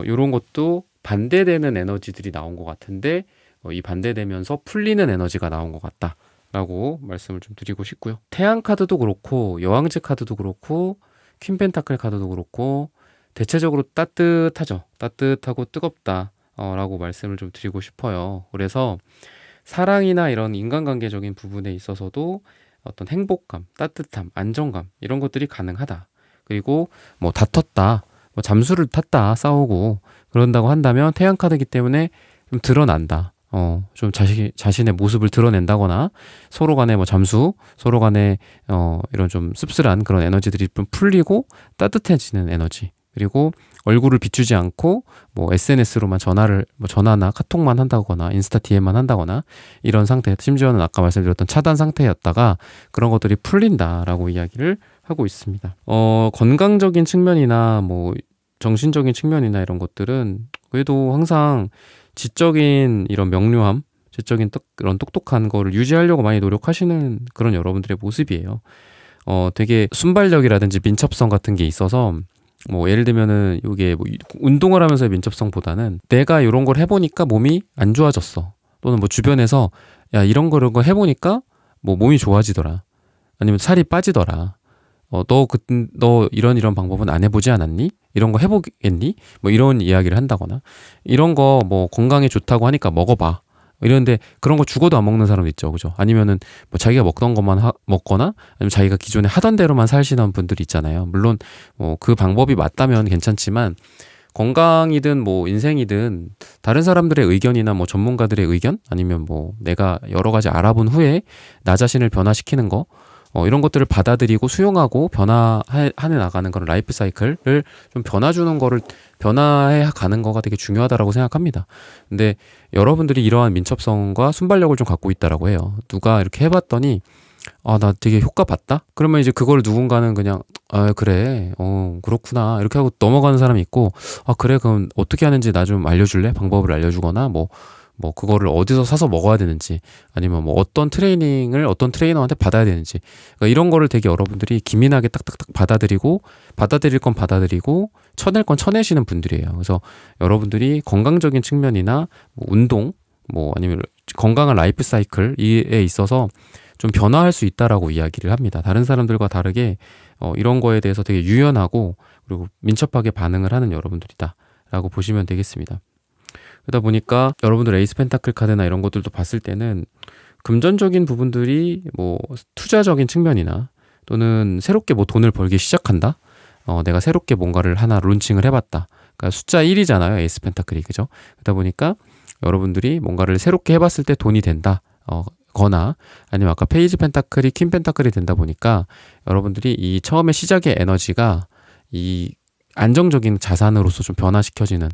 Speaker 1: 이런 것도 반대되는 에너지들이 나온 것 같은데 이 반대되면서 풀리는 에너지가 나온 것 같다라고 말씀을 좀 드리고 싶고요. 태양 카드도 그렇고 여왕제 카드도 그렇고 퀸 펜타클 카드도 그렇고 대체적으로 따뜻하죠. 따뜻하고 뜨겁다 라고 말씀을 좀 드리고 싶어요. 그래서 사랑이나 이런 인간관계적인 부분에 있어서도 어떤 행복감, 따뜻함, 안정감 이런 것들이 가능하다. 그리고 뭐 다퉜다, 뭐 잠수를 탔다, 싸우고 그런다고 한다면 태양 카드이기 때문에 좀 드러난다. 좀 자신의 모습을 드러낸다거나 서로 간에 뭐 잠수, 서로 간에 이런 좀 씁쓸한 그런 에너지들이 좀 풀리고 따뜻해지는 에너지. 그리고 얼굴을 비추지 않고 뭐 SNS로만 전화나 카톡만 한다거나 인스타 DM만 한다거나 이런 상태, 심지어는 아까 말씀드렸던 차단 상태였다가 그런 것들이 풀린다라고 이야기를 하고 있습니다. 건강적인 측면이나 뭐 정신적인 측면이나 이런 것들은 그래도 항상 지적인 이런 명료함, 지적인 그런 똑똑한 거를 유지하려고 많이 노력하시는 그런 여러분들의 모습이에요. 되게 순발력이라든지 민첩성 같은 게 있어서 뭐 예를 들면은 이게 뭐 운동을 하면서의 민첩성보다는 내가 이런 걸 해보니까 몸이 안 좋아졌어. 또는 뭐 주변에서 야 이런 거 해보니까 뭐 몸이 좋아지더라. 아니면 살이 빠지더라. 너 이런 방법은 안 해보지 않았니? 이런 거 해보겠니? 뭐 이런 이야기를 한다거나 이런 거 뭐 건강에 좋다고 하니까 먹어봐. 이런데 그런 거 죽어도 안 먹는 사람도 있죠, 그죠? 아니면은 뭐 자기가 먹던 것만 먹거나 아니면 자기가 기존에 하던 대로만 사시는 분들이 있잖아요. 물론 뭐 그 방법이 맞다면 괜찮지만 건강이든 뭐 인생이든 다른 사람들의 의견이나 뭐 전문가들의 의견 아니면 뭐 내가 여러 가지 알아본 후에 나 자신을 변화시키는 거 이런 것들을 받아들이고 수용하고 변화해 나가는 그런 라이프 사이클을 좀 변화해 가는 거가 되게 중요하다라고 생각합니다. 근데 여러분들이 이러한 민첩성과 순발력을 좀 갖고 있다라고 해요. 누가 이렇게 해봤더니 나 되게 효과 봤다? 그러면 이제 그걸 누군가는 그냥 그래 그렇구나 이렇게 하고 넘어가는 사람이 있고, 그래 그럼 어떻게 하는지 나 좀 알려줄래? 방법을 알려주거나 뭐 그거를 어디서 사서 먹어야 되는지, 아니면 뭐 어떤 트레이닝을 어떤 트레이너한테 받아야 되는지, 그러니까 이런 거를 되게 여러분들이 기민하게 딱딱딱 받아들일 건 받아들이고 쳐낼 건 쳐내시는 분들이에요. 그래서 여러분들이 건강적인 측면이나 뭐 운동, 뭐 아니면 건강한 라이프 사이클에 있어서 좀 변화할 수 있다라고 이야기를 합니다. 다른 사람들과 다르게 이런 거에 대해서 되게 유연하고 그리고 민첩하게 반응을 하는 여러분들이다라고 보시면 되겠습니다. 그러다 보니까 여러분들 에이스 펜타클 카드나 이런 것들도 봤을 때는 금전적인 부분들이 뭐 투자적인 측면이나 또는 새롭게 뭐 돈을 벌기 시작한다, 내가 새롭게 뭔가를 하나 론칭을 해봤다, 그러니까 숫자 1이잖아요 에이스 펜타클이, 그죠? 그러다 보니까 여러분들이 뭔가를 새롭게 해봤을 때 돈이 된다, 거나 아니면 아까 페이지 펜타클이 퀸 펜타클이 된다 보니까 여러분들이 이 처음에 시작의 에너지가 이 안정적인 자산으로서 좀 변화시켜지는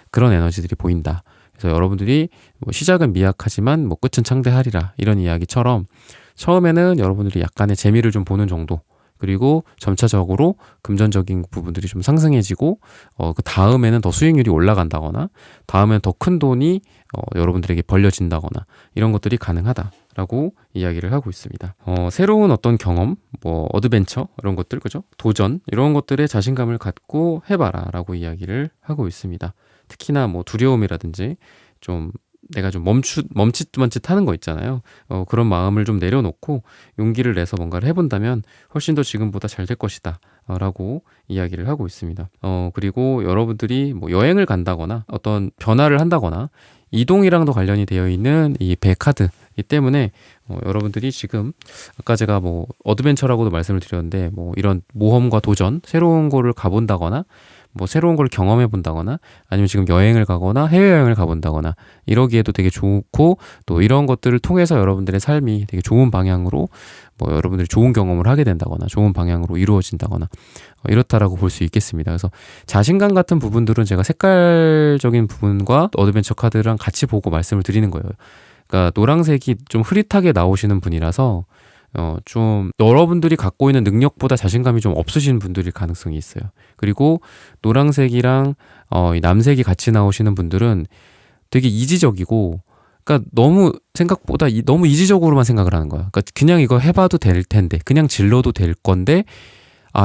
Speaker 1: 그런 에너지들이 보인다. 그래서 여러분들이 뭐 시작은 미약하지만 뭐 끝은 창대하리라, 이런 이야기처럼 처음에는 여러분들이 약간의 재미를 좀 보는 정도, 그리고 점차적으로 금전적인 부분들이 좀 상승해지고 그 다음에는 더 수익률이 올라간다거나 다음에는 더 큰 돈이 여러분들에게 벌려진다거나 이런 것들이 가능하다라고 이야기를 하고 있습니다. 새로운 어떤 경험, 뭐 어드벤처 이런 것들, 그죠? 도전 이런 것들에 자신감을 갖고 해봐라라고 이야기를 하고 있습니다. 특히나 뭐 두려움이라든지 좀 내가 좀 멈칫멈칫하는 거 있잖아요. 그런 마음을 좀 내려놓고 용기를 내서 뭔가를 해본다면 훨씬 더 지금보다 잘 될 것이다 라고 이야기를 하고 있습니다. 그리고 여러분들이 뭐 여행을 간다거나 어떤 변화를 한다거나 이동이랑도 관련이 되어 있는 이 배 카드이기 때문에 여러분들이 지금 아까 제가 뭐 어드벤처라고도 말씀을 드렸는데, 뭐 이런 모험과 도전, 새로운 거를 가본다거나 뭐 새로운 걸 경험해 본다거나 아니면 지금 여행을 가거나 해외여행을 가본다거나 이러기에도 되게 좋고, 또 이런 것들을 통해서 여러분들의 삶이 되게 좋은 방향으로 뭐 여러분들이 좋은 경험을 하게 된다거나 좋은 방향으로 이루어진다거나 이렇다라고 볼 수 있겠습니다. 그래서 자신감 같은 부분들은 제가 색깔적인 부분과 어드벤처 카드랑 같이 보고 말씀을 드리는 거예요. 그러니까 노란색이 좀 흐릿하게 나오시는 분이라서 좀 여러분들이 갖고 있는 능력보다 자신감이 좀 없으신 분들일 가능성이 있어요. 그리고 노란색이랑 이 남색이 같이 나오시는 분들은 되게 이지적이고, 그러니까 너무 생각보다 너무 이지적으로만 생각을 하는 거야. 그러니까 그냥 이거 해봐도 될 텐데, 그냥 질러도 될 건데,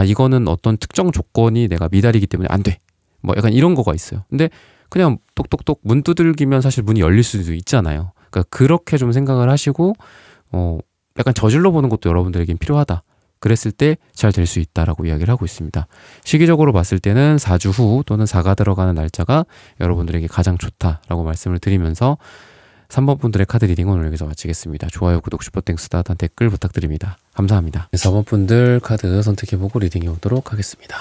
Speaker 1: 이거는 어떤 특정 조건이 내가 미달이기 때문에 안 돼. 뭐 약간 이런 거가 있어요. 근데 그냥 똑똑똑 문 두들기면 사실 문이 열릴 수도 있잖아요. 그러니까 그렇게 좀 생각을 하시고 약간 저질러 보는 것도 여러분들에겐 필요하다. 그랬을 때 잘 될 수 있다라고 이야기를 하고 있습니다. 시기적으로 봤을 때는 4주 후 또는 4가 들어가는 날짜가 여러분들에게 가장 좋다라고 말씀을 드리면서 3번 분들의 카드 리딩은 오늘 여기서 마치겠습니다. 좋아요, 구독, 슈퍼땡스, 단 댓글 부탁드립니다. 감사합니다. 4번 분들 카드 선택해보고 리딩해 오도록 하겠습니다.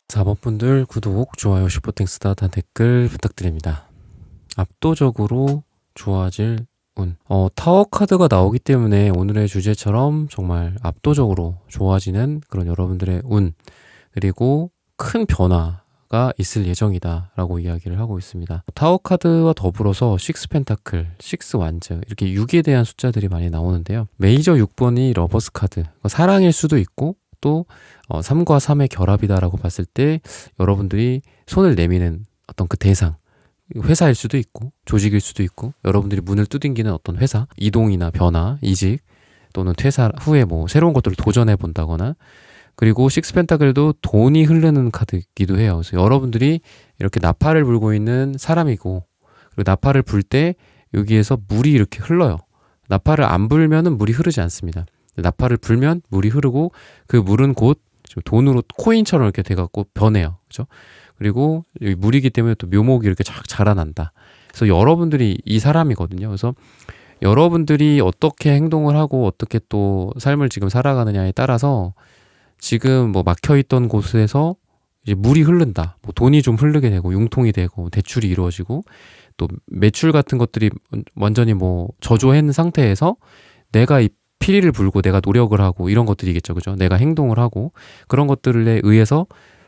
Speaker 1: (4번) 분들 구독, 좋아요, 슈퍼땡스, 단 댓글 부탁드립니다. 압도적으로 좋아질 운. 타워 카드가 나오기 때문에 오늘의 주제처럼 정말 압도적으로 좋아지는 그런 여러분들의 운, 그리고 큰 변화가 있을 예정이다 라고 이야기를 하고 있습니다. 타워 카드와 더불어서 6 펜타클, 6 완즈, 이렇게 6에 대한 숫자들이 많이 나오는데요. 메이저 6번이 러버스 카드, 사랑일 수도 있고 또 3과 3의 결합이다라고 봤을 때 여러분들이 손을 내미는 어떤 그 대상, 회사일 수도 있고 조직일 수도 있고 여러분들이 문을 두들기는 어떤 회사, 이동이나 변화, 이직 또는 퇴사 후에 뭐 새로운 것들을 도전해 본다거나, 그리고 6 펜타클도 돈이 흐르는 카드이기도 해요. 그래서 여러분들이 이렇게 나팔을 불고 있는 사람이고, 그리고 나팔을 불 때 여기에서 물이 이렇게 흘러요. 나팔을 안 불면은 물이 흐르지 않습니다. 나팔을 불면 물이 흐르고 그 물은 곧 돈으로 코인처럼 이렇게 돼갖고 변해요. 그죠? 그리고 여기 물이기 때문에 또 묘목이 이렇게 쫙 자라난다. 그래서 여러분들이 이 사람이거든요. 그래서 여러분들이 어떻게 행동을 하고 어떻게 또 삶을 지금 살아가느냐에 따라서 지금 뭐 막혀있던 곳에서 이제 물이 흐른다. 뭐 돈이 좀 흐르게 되고 융통이 되고 대출이 이루어지고 또 매출 같은 것들이 완전히 뭐 저조한 상태에서 내가 이 피리를 불고 내가 노력을 하고 이런 것들이겠죠. 그죠? 내가 행동을 하고 그런 것들에 의해서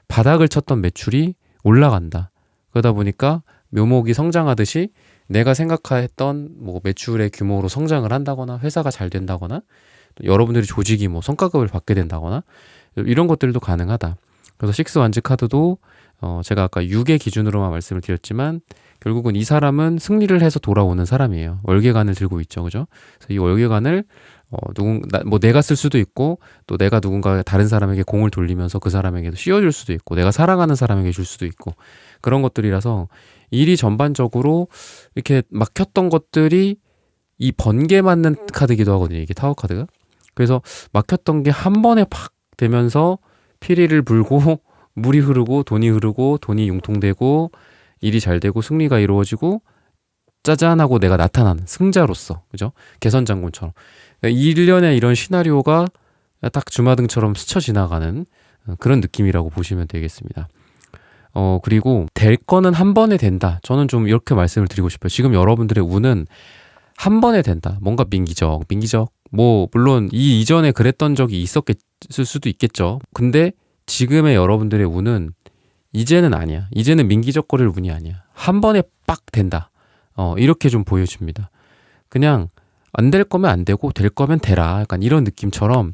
Speaker 1: 바닥을 쳤던 매출이 올라간다. 그러다 보니까 묘목이 성장하듯이 내가 생각했던 뭐 매출의 규모로 성장을 한다거나 회사가 잘 된다거나 또 여러분들이 조직이 뭐 성과급을 받게 된다거나 이런 것들도 가능하다. 그래서 식스 완즈 카드도 제가 아까 6의 기준으로만 말씀을 드렸지만 결국은 이 사람은 승리를 해서 돌아오는 사람이에요. 월계관을 들고 있죠. 그죠? 그래서 이 월계관을 뭐 내가 쓸 수도 있고 또 내가 누군가 다른 사람에게 공을 돌리면서 그 사람에게도 씌워줄 수도 있고 내가 사랑하는 사람에게 줄 수도 있고 그런 것들이라서 일이 전반적으로 이렇게 막혔던 것들이 이 번개 맞는 카드기도 하거든요. 이게 타워 카드가. 그래서 막혔던 게 한 번에 팍 되면서 피리를 불고 물이 흐르고 돈이 융통되고 일이 잘 되고 승리가 이루어지고 짜잔하고 내가 나타나는 승자로서 그죠? 개선 장군처럼 그러니까 일련의 이런 시나리오가 딱 주마등처럼 스쳐 지나가는 그런 느낌이라고 보시면 되겠습니다. 그리고 될 거는 한 번에 된다. 저는 좀 이렇게 말씀을 드리고 싶어요. 지금 여러분들의 운은 한 번에 된다. 뭔가 민기적. 뭐 물론 이 이전에 그랬던 적이 있었을 수도 있겠죠. 근데 지금의 여러분들의 운은 이제는 아니야. 이제는 민기적거릴 운이 아니야. 한 번에 빡 된다. 이렇게 좀 보여줍니다. 그냥 안 될 거면 안 되고 될 거면 되라. 약간 이런 느낌처럼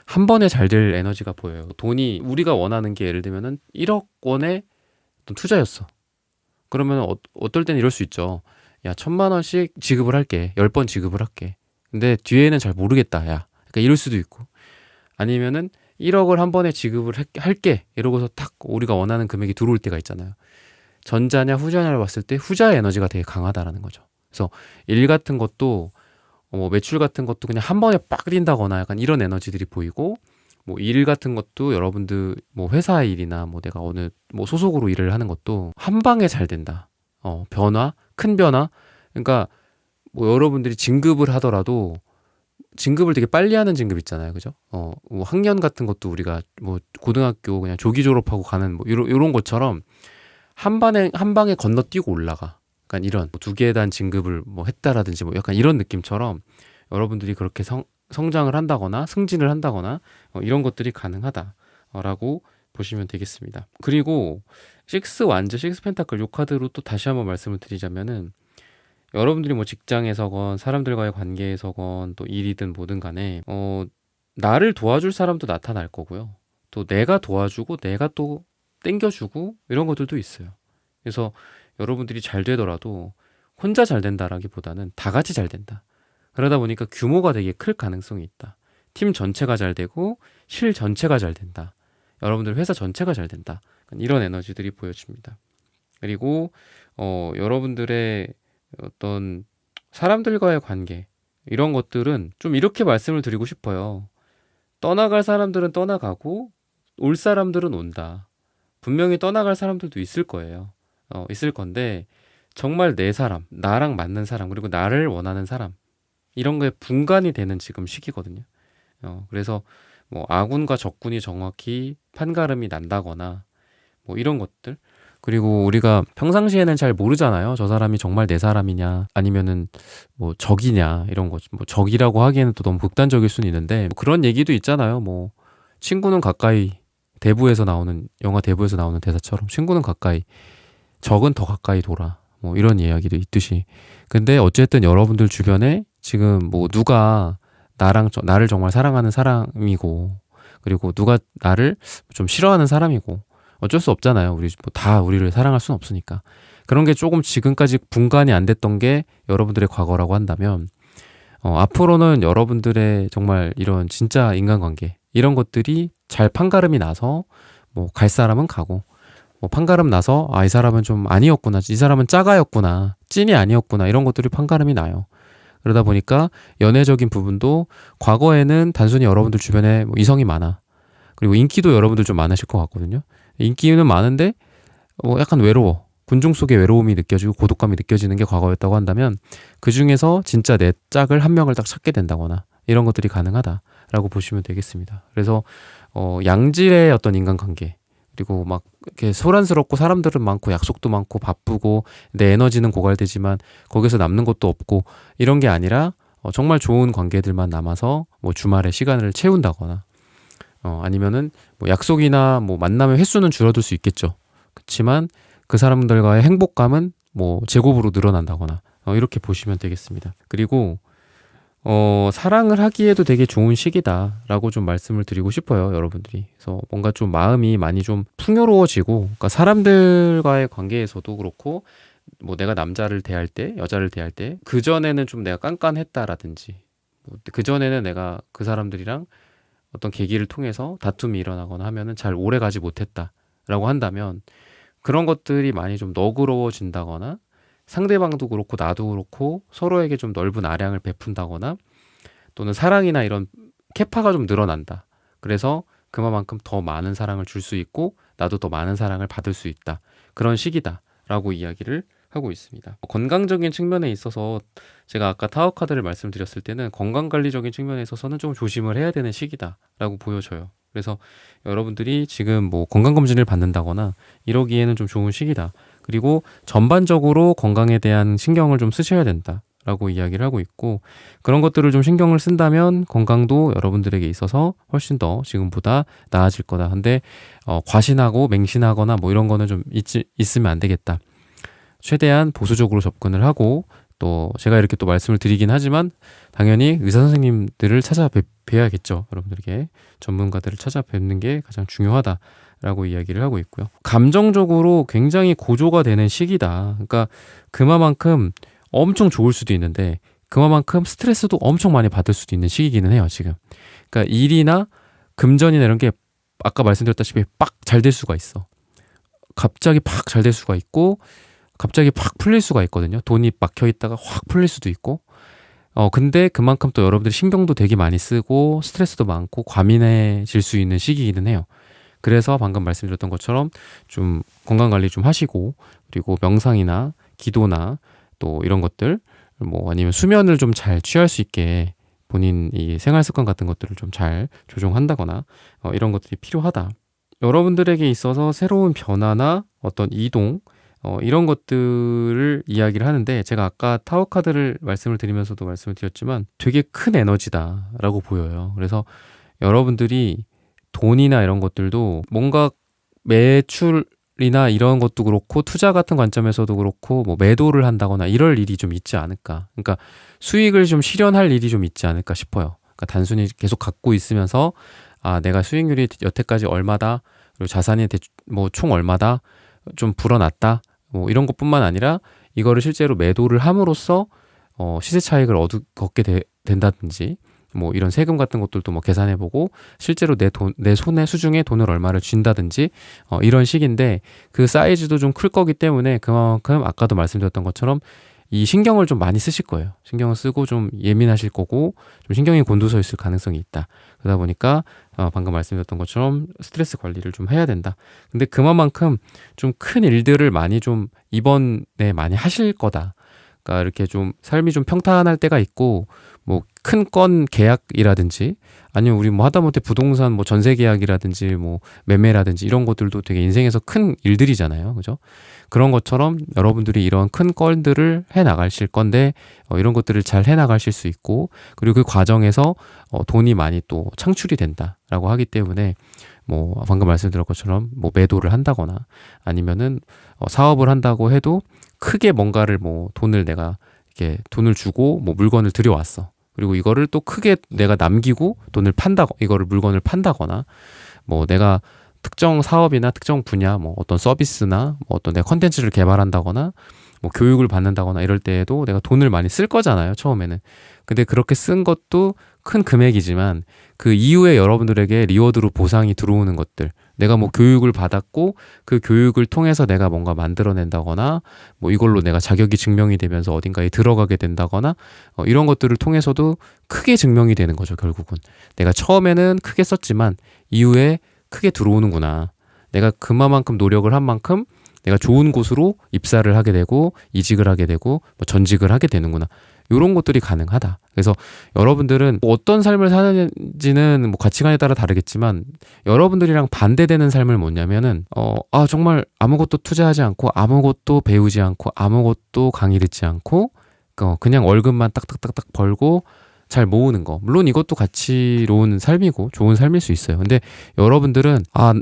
Speaker 1: 한 번에 잘 될 에너지가 보여요. 돈이 우리가 원하는 게 예를 들면은 1억 원의 투자였어. 그러면 어떨 땐 이럴 수 있죠. 야, 1,000만 원씩 지급을 할게. 10번 지급을 할게. 근데 뒤에는 잘 모르겠다. 야. 그러니까 이럴 수도 있고. 아니면은 1억을 한 번에 지급을 할게. 이러고서 딱 우리가 원하는 금액이 들어올 때가 있잖아요. 전자냐 후자냐를 봤을 때 후자의 에너지가 되게 강하다라는 거죠. 그래서 일 같은 것도 뭐 매출 같은 것도 그냥 한 번에 빡 뛴다거나 약간 이런 에너지들이 보이고 뭐 일 같은 것도 여러분들 뭐 회사 일이나 뭐 내가 어느 뭐 소속으로 일을 하는 것도 한 방에 잘 된다. 큰 변화. 그러니까 뭐 여러분들이 진급을 하더라도 진급을 되게 빨리 하는 진급 있잖아요. 그죠? 뭐 학년 같은 것도 우리가 뭐 고등학교 그냥 조기 졸업하고 가는 뭐 요런 것처럼 한 방에 건너뛰고 올라가. 약간 이런 뭐 2계단 진급을 뭐 했다라든지 뭐 약간 이런 느낌처럼 여러분들이 그렇게 성장을 한다거나 승진을 한다거나 이런 것들이 가능하다라고 보시면 되겠습니다. 그리고 식스 완즈, 식스 펜타클 요 카드로 또 다시 한번 말씀을 드리자면은 여러분들이 뭐 직장에서건 사람들과의 관계에서건 또 일이든 뭐든 간에 나를 도와줄 사람도 나타날 거고요. 또 내가 도와주고 내가 또 땡겨주고 이런 것들도 있어요. 그래서 여러분들이 잘 되더라도 혼자 잘 된다라기보다는 다 같이 잘 된다. 그러다 보니까 규모가 되게 클 가능성이 있다. 팀 전체가 잘 되고 실 전체가 잘 된다. 여러분들 회사 전체가 잘 된다. 이런 에너지들이 보여집니다. 그리고 여러분들의 어떤 사람들과의 관계 이런 것들은 좀 이렇게 말씀을 드리고 싶어요. 떠나갈 사람들은 떠나가고 올 사람들은 온다. 분명히 떠나갈 사람들도 있을 거예요. 있을 건데 정말 내 사람, 나랑 맞는 사람 그리고 나를 원하는 사람 이런 거에 분간이 되는 지금 시기거든요. 그래서 뭐 아군과 적군이 정확히 판가름이 난다거나 뭐 이런 것들 그리고 우리가 평상시에는 잘 모르잖아요. 저 사람이 정말 내 사람이냐 아니면은 뭐 적이냐 이런 거. 뭐 적이라고 하기에는 또 너무 극단적일 수는 있는데 뭐 그런 얘기도 있잖아요. 뭐 친구는 가까이 영화 대부에서 나오는 대사처럼 친구는 가까이 적은 더 가까이 돌아. 뭐 이런 이야기도 있듯이. 근데 어쨌든 여러분들 주변에 지금 뭐 누가 나를 정말 사랑하는 사람이고 그리고 누가 나를 좀 싫어하는 사람이고 어쩔 수 없잖아요. 우리 뭐 다 우리를 사랑할 수는 없으니까. 그런 게 조금 지금까지 분간이 안 됐던 게 여러분들의 과거라고 한다면 앞으로는 여러분들의 정말 이런 진짜 인간관계 이런 것들이 잘 판가름이 나서 뭐 갈 사람은 가고 뭐 판가름 나서 이 사람은 좀 아니었구나. 이 사람은 짜가였구나. 찐이 아니었구나. 이런 것들이 판가름이 나요. 그러다 보니까 연애적인 부분도 과거에는 단순히 여러분들 주변에 뭐 이성이 많아. 그리고 인기도 여러분들 좀 많으실 것 같거든요. 인기는 많은데 약간 외로워. 군중 속의 외로움이 느껴지고 고독감이 느껴지는 게 과거였다고 한다면 그 중에서 진짜 내 짝을 한 명을 딱 찾게 된다거나 이런 것들이 가능하다라고 보시면 되겠습니다. 그래서 양질의 어떤 인간관계, 그리고 막 이렇게 소란스럽고 사람들은 많고 약속도 많고 바쁘고 내 에너지는 고갈되지만 거기서 남는 것도 없고 이런 게 아니라 정말 좋은 관계들만 남아서 뭐 주말에 시간을 채운다거나 아니면은 뭐 약속이나 뭐 만남의 횟수는 줄어들 수 있겠죠. 그렇지만 그 사람들과의 행복감은 뭐 제곱으로 늘어난다거나 이렇게 보시면 되겠습니다. 그리고 사랑을 하기에도 되게 좋은 시기다라고 좀 말씀을 드리고 싶어요, 여러분들이. 그래서 뭔가 좀 마음이 많이 좀 풍요로워지고, 그러니까 사람들과의 관계에서도 그렇고, 뭐 내가 남자를 대할 때, 여자를 대할 때, 그전에는 좀 내가 깐깐했다라든지, 그전에는 내가 그 사람들이랑 어떤 계기를 통해서 다툼이 일어나거나 하면은 잘 오래 가지 못했다라고 한다면, 그런 것들이 많이 좀 너그러워진다거나, 상대방도 그렇고 나도 그렇고 서로에게 좀 넓은 아량을 베푼다거나 또는 사랑이나 이런 캐파가 좀 늘어난다. 그래서 그만큼 더 많은 사랑을 줄 수 있고 나도 더 많은 사랑을 받을 수 있다. 그런 시기다라고 이야기를 하고 있습니다. 건강적인 측면에 있어서 제가 아까 타워 카드를 말씀드렸을 때는 건강관리적인 측면에 있어서는 좀 조심을 해야 되는 시기다라고 보여져요. 그래서 여러분들이 지금 뭐 건강검진을 받는다거나 이러기에는 좀 좋은 시기다. 그리고 전반적으로 건강에 대한 신경을 좀 쓰셔야 된다라고 이야기를 하고 있고, 그런 것들을 좀 신경을 쓴다면 건강도 여러분들에게 있어서 훨씬 더 지금보다 나아질 거다. 근데 과신하고 맹신하거나 뭐 이런 거는 좀 있으면 안 되겠다. 최대한 보수적으로 접근을 하고, 또 제가 이렇게 또 말씀을 드리긴 하지만 당연히 의사 선생님들을 찾아뵈야겠죠. 여러분들에게 전문가들을 찾아뵙는 게 가장 중요하다라고 이야기를 하고 있고요. 감정적으로 굉장히 고조가 되는 시기다. 그러니까 그만큼 엄청 좋을 수도 있는데 그만큼 스트레스도 엄청 많이 받을 수도 있는 시기기는 해요, 지금. 그러니까 일이나 금전이나 이런 게 아까 말씀드렸다시피 빡 잘 될 수가 있어. 갑자기 팍 잘 될 수가 있고 갑자기 팍 풀릴 수가 있거든요. 돈이 막혀 있다가 확 풀릴 수도 있고. 근데 그만큼 또 여러분들이 신경도 되게 많이 쓰고 스트레스도 많고 과민해질 수 있는 시기이기는 해요. 그래서 방금 말씀드렸던 것처럼 좀 건강관리 좀 하시고, 그리고 명상이나 기도나 또 이런 것들, 뭐 아니면 수면을 좀 잘 취할 수 있게 본인 이 생활 습관 같은 것들을 좀 잘 조정한다거나 이런 것들이 필요하다. 여러분들에게 있어서 새로운 변화나 어떤 이동, 이런 것들을 이야기를 하는데, 제가 아까 타워 카드를 말씀을 드리면서도 말씀을 드렸지만 되게 큰 에너지다라고 보여요. 그래서 여러분들이 돈이나 이런 것들도 뭔가 매출이나 이런 것도 그렇고 투자 같은 관점에서도 그렇고 뭐 매도를 한다거나 이럴 일이 좀 있지 않을까. 그러니까 수익을 좀 실현할 일이 좀 있지 않을까 싶어요. 그러니까 단순히 계속 갖고 있으면서 내가 수익률이 여태까지 얼마다, 그리고 자산이 뭐 총 얼마다, 좀 불어났다, 뭐 이런 것뿐만 아니라 이거를 실제로 매도를 함으로써 시세 차익을 걷게 된다든지, 뭐 이런 세금 같은 것들도 뭐 계산해보고 실제로 내 손에 수중에 돈을 얼마를 쥔다든지 이런 식인데, 그 사이즈도 좀 클 거기 때문에 그만큼 아까도 말씀드렸던 것처럼 이 신경을 좀 많이 쓰실 거예요. 신경을 쓰고 좀 예민하실 거고 좀 신경이 곤두서 있을 가능성이 있다. 그러다 보니까 방금 말씀드렸던 것처럼 스트레스 관리를 좀 해야 된다. 근데 그만큼 좀 큰 일들을 많이 좀 이번에 많이 하실 거다. 그러니까 이렇게 좀 삶이 좀 평탄할 때가 있고, 뭐 큰 건 계약이라든지 아니면 우리 뭐 하다못해 부동산 뭐 전세 계약이라든지 뭐 매매라든지 이런 것들도 되게 인생에서 큰 일들이잖아요. 그죠? 그런 것처럼 여러분들이 이런 큰 건들을 해 나가실 건데 이런 것들을 잘 해 나가실 수 있고, 그리고 그 과정에서 돈이 많이 또 창출이 된다라고 하기 때문에, 뭐 방금 말씀드린 것처럼 뭐 매도를 한다거나 아니면은 사업을 한다고 해도 크게 뭔가를 뭐 내가 이렇게 돈을 주고 뭐 물건을 들여왔어. 그리고 이거를 또 크게 내가 남기고 이거를 물건을 판다거나, 뭐 내가 특정 사업이나 특정 분야, 뭐 어떤 서비스나 뭐 어떤 내 컨텐츠를 개발한다거나 뭐 교육을 받는다거나 이럴 때에도 내가 돈을 많이 쓸 거잖아요, 처음에는. 근데 그렇게 쓴 것도 큰 금액이지만 그 이후에 여러분들에게 리워드로 보상이 들어오는 것들, 내가 뭐 교육을 받았고 그 교육을 통해서 내가 뭔가 만들어낸다거나 뭐 이걸로 내가 자격이 증명이 되면서 어딘가에 들어가게 된다거나 이런 것들을 통해서도 크게 증명이 되는 거죠. 결국은 내가 처음에는 크게 썼지만 이후에 크게 들어오는구나. 내가 그만큼 노력을 한 만큼 내가 좋은 곳으로 입사를 하게 되고 이직을 하게 되고 뭐 전직을 하게 되는구나. 이런 것들이 가능하다. 그래서 여러분들은 뭐 어떤 삶을 사는지는 뭐 가치관에 따라 다르겠지만 여러분들이랑 반대되는 삶을 뭐냐면은 정말 아무것도 투자하지 않고 아무것도 배우지 않고 아무것도 강의 듣지 않고 그냥 월급만 딱딱딱딱 벌고 잘 모으는 거. 물론 이것도 가치로운 삶이고 좋은 삶일 수 있어요. 근데 여러분들은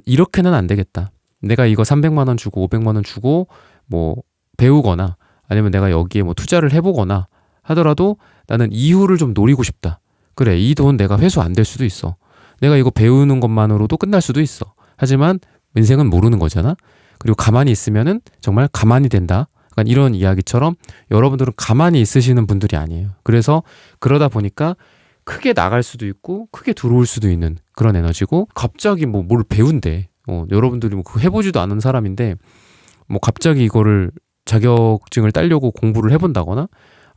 Speaker 1: 이렇게는 안 되겠다. 내가 이거 300만 원 주고 500만 원 주고 뭐 배우거나 아니면 내가 여기에 뭐 투자를 해보거나 하더라도 나는 이후를 좀 노리고 싶다. 그래, 이 돈 내가 회수 안 될 수도 있어. 내가 이거 배우는 것만으로도 끝날 수도 있어. 하지만 인생은 모르는 거잖아. 그리고 가만히 있으면은 정말 가만히 된다. 약간 이런 이야기처럼 여러분들은 가만히 있으시는 분들이 아니에요. 그래서 그러다 보니까 크게 나갈 수도 있고 크게 들어올 수도 있는 그런 에너지고, 갑자기 뭐 뭘 배운대. 여러분들이 뭐 그거 해보지도 않은 사람인데 뭐 갑자기 이거를 자격증을 따려고 공부를 해본다거나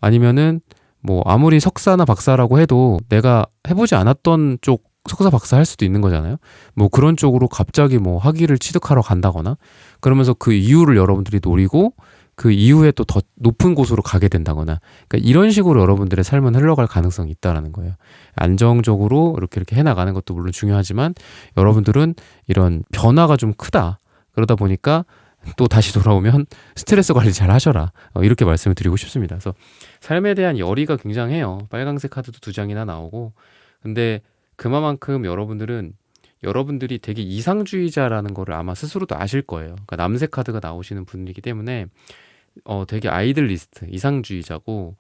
Speaker 1: 아니면은 뭐 아무리 석사나 박사라고 해도 내가 해보지 않았던 쪽 석사 박사 할 수도 있는 거잖아요. 뭐 그런 쪽으로 갑자기 뭐 학위를 취득하러 간다거나 그러면서 그 이유를 여러분들이 노리고 그 이후에 또 더 높은 곳으로 가게 된다거나, 그러니까 이런 식으로 여러분들의 삶은 흘러갈 가능성이 있다라는 거예요. 안정적으로 이렇게 해나가는 것도 물론 중요하지만 여러분들은 이런 변화가 좀 크다. 그러다 보니까 또 다시 돌아오면 스트레스 관리 잘 하셔라. 이렇게 말씀을 드리고 싶습니다. 그래서 삶에 대한 열의가 굉장해요. 빨강색 카드도 2장이나 나오고. 근데 그만큼 여러분들이 되게 이상주의자라는 거를 아마 스스로도 아실 거예요. 그러니까 남색 카드가 나오시는 분이기 때문에 되게 아이들리스트, 이상주의자고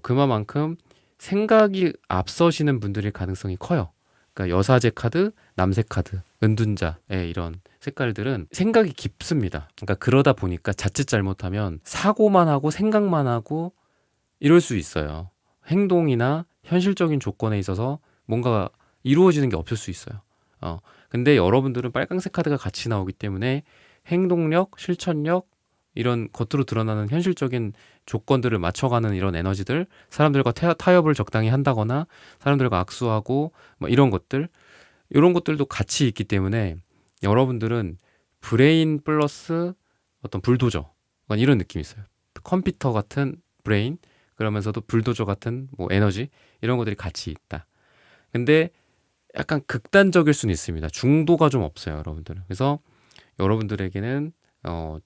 Speaker 1: 그만큼 생각이 앞서시는 분들일 가능성이 커요. 그러니까 여사제 카드, 남색 카드, 은둔자의 이런 색깔들은 생각이 깊습니다. 그러니까 그러다 보니까 자칫 잘못하면 사고만 하고 생각만 하고 이럴 수 있어요. 행동이나 현실적인 조건에 있어서 뭔가 이루어지는 게 없을 수 있어요. 근데 여러분들은 빨강색 카드가 같이 나오기 때문에 행동력, 실천력, 이런 겉으로 드러나는 현실적인 조건들을 맞춰가는 이런 에너지들, 사람들과 타협을 적당히 한다거나 사람들과 악수하고 뭐 이런 것들도 같이 있기 때문에 여러분들은 브레인 플러스 어떤 불도저, 이런 느낌이 있어요. 컴퓨터 같은 브레인, 그러면서도 불도저 같은 뭐 에너지, 이런 것들이 같이 있다. 근데 약간 극단적일 수는 있습니다. 중도가 좀 없어요, 여러분들은. 그래서 여러분들에게는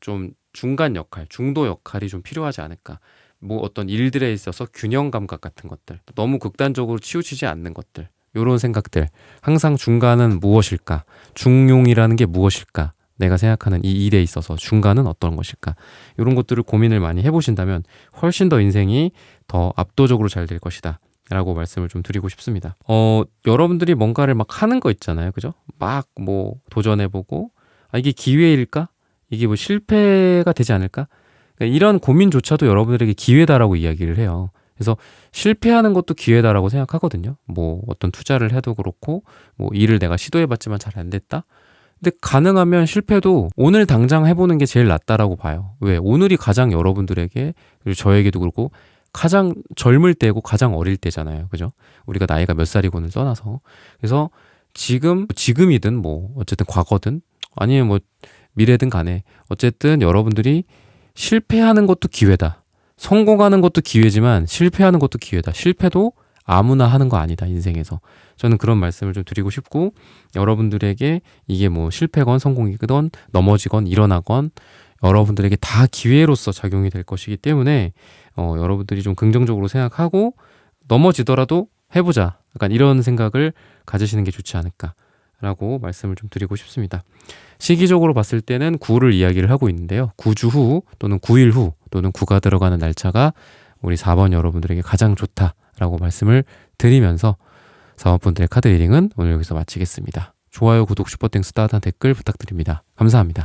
Speaker 1: 좀 중간 역할, 중도 역할이 좀 필요하지 않을까. 뭐 어떤 일들에 있어서 균형 감각 같은 것들, 너무 극단적으로 치우치지 않는 것들, 이런 생각들, 항상 중간은 무엇일까? 중용이라는 게 무엇일까? 내가 생각하는 이 일에 있어서 중간은 어떤 것일까? 이런 것들을 고민을 많이 해보신다면 훨씬 더 인생이 더 압도적으로 잘 될 것이다 라고 말씀을 좀 드리고 싶습니다. 여러분들이 뭔가를 막 하는 거 있잖아요. 그죠? 막 뭐 도전해보고, 이게 기회일까? 이게 뭐 실패가 되지 않을까? 그러니까 이런 고민조차도 여러분들에게 기회다라고 이야기를 해요. 그래서 실패하는 것도 기회다라고 생각하거든요. 뭐 어떤 투자를 해도 그렇고, 뭐 일을 내가 시도해봤지만 잘 안 됐다? 근데 가능하면 실패도 오늘 당장 해보는 게 제일 낫다라고 봐요. 왜? 오늘이 가장 여러분들에게, 그리고 저에게도 그렇고, 가장 젊을 때고 가장 어릴 때잖아요. 그죠? 우리가 나이가 몇 살이고는 떠나서. 그래서 지금이든 뭐 어쨌든 과거든 아니면 뭐 미래든 간에 어쨌든 여러분들이 실패하는 것도 기회다. 성공하는 것도 기회지만 실패하는 것도 기회다. 실패도 아무나 하는 거 아니다, 인생에서. 저는 그런 말씀을 좀 드리고 싶고, 여러분들에게 이게 뭐 실패건 성공이건 넘어지건 일어나건 여러분들에게 다 기회로서 작용이 될 것이기 때문에 여러분들이 좀 긍정적으로 생각하고 넘어지더라도 해보자, 약간 이런 생각을 가지시는 게 좋지 않을까라고 말씀을 좀 드리고 싶습니다. 시기적으로 봤을 때는 9를 이야기를 하고 있는데요. 9주 후 또는 9일 후 또는 9가 들어가는 날짜가 우리 4번 여러분들에게 가장 좋다라고 말씀을 드리면서 4번 분들의 카드 리딩은 오늘 여기서 마치겠습니다. 좋아요, 구독, 슈퍼땡스, 따뜻한 댓글 부탁드립니다. 감사합니다.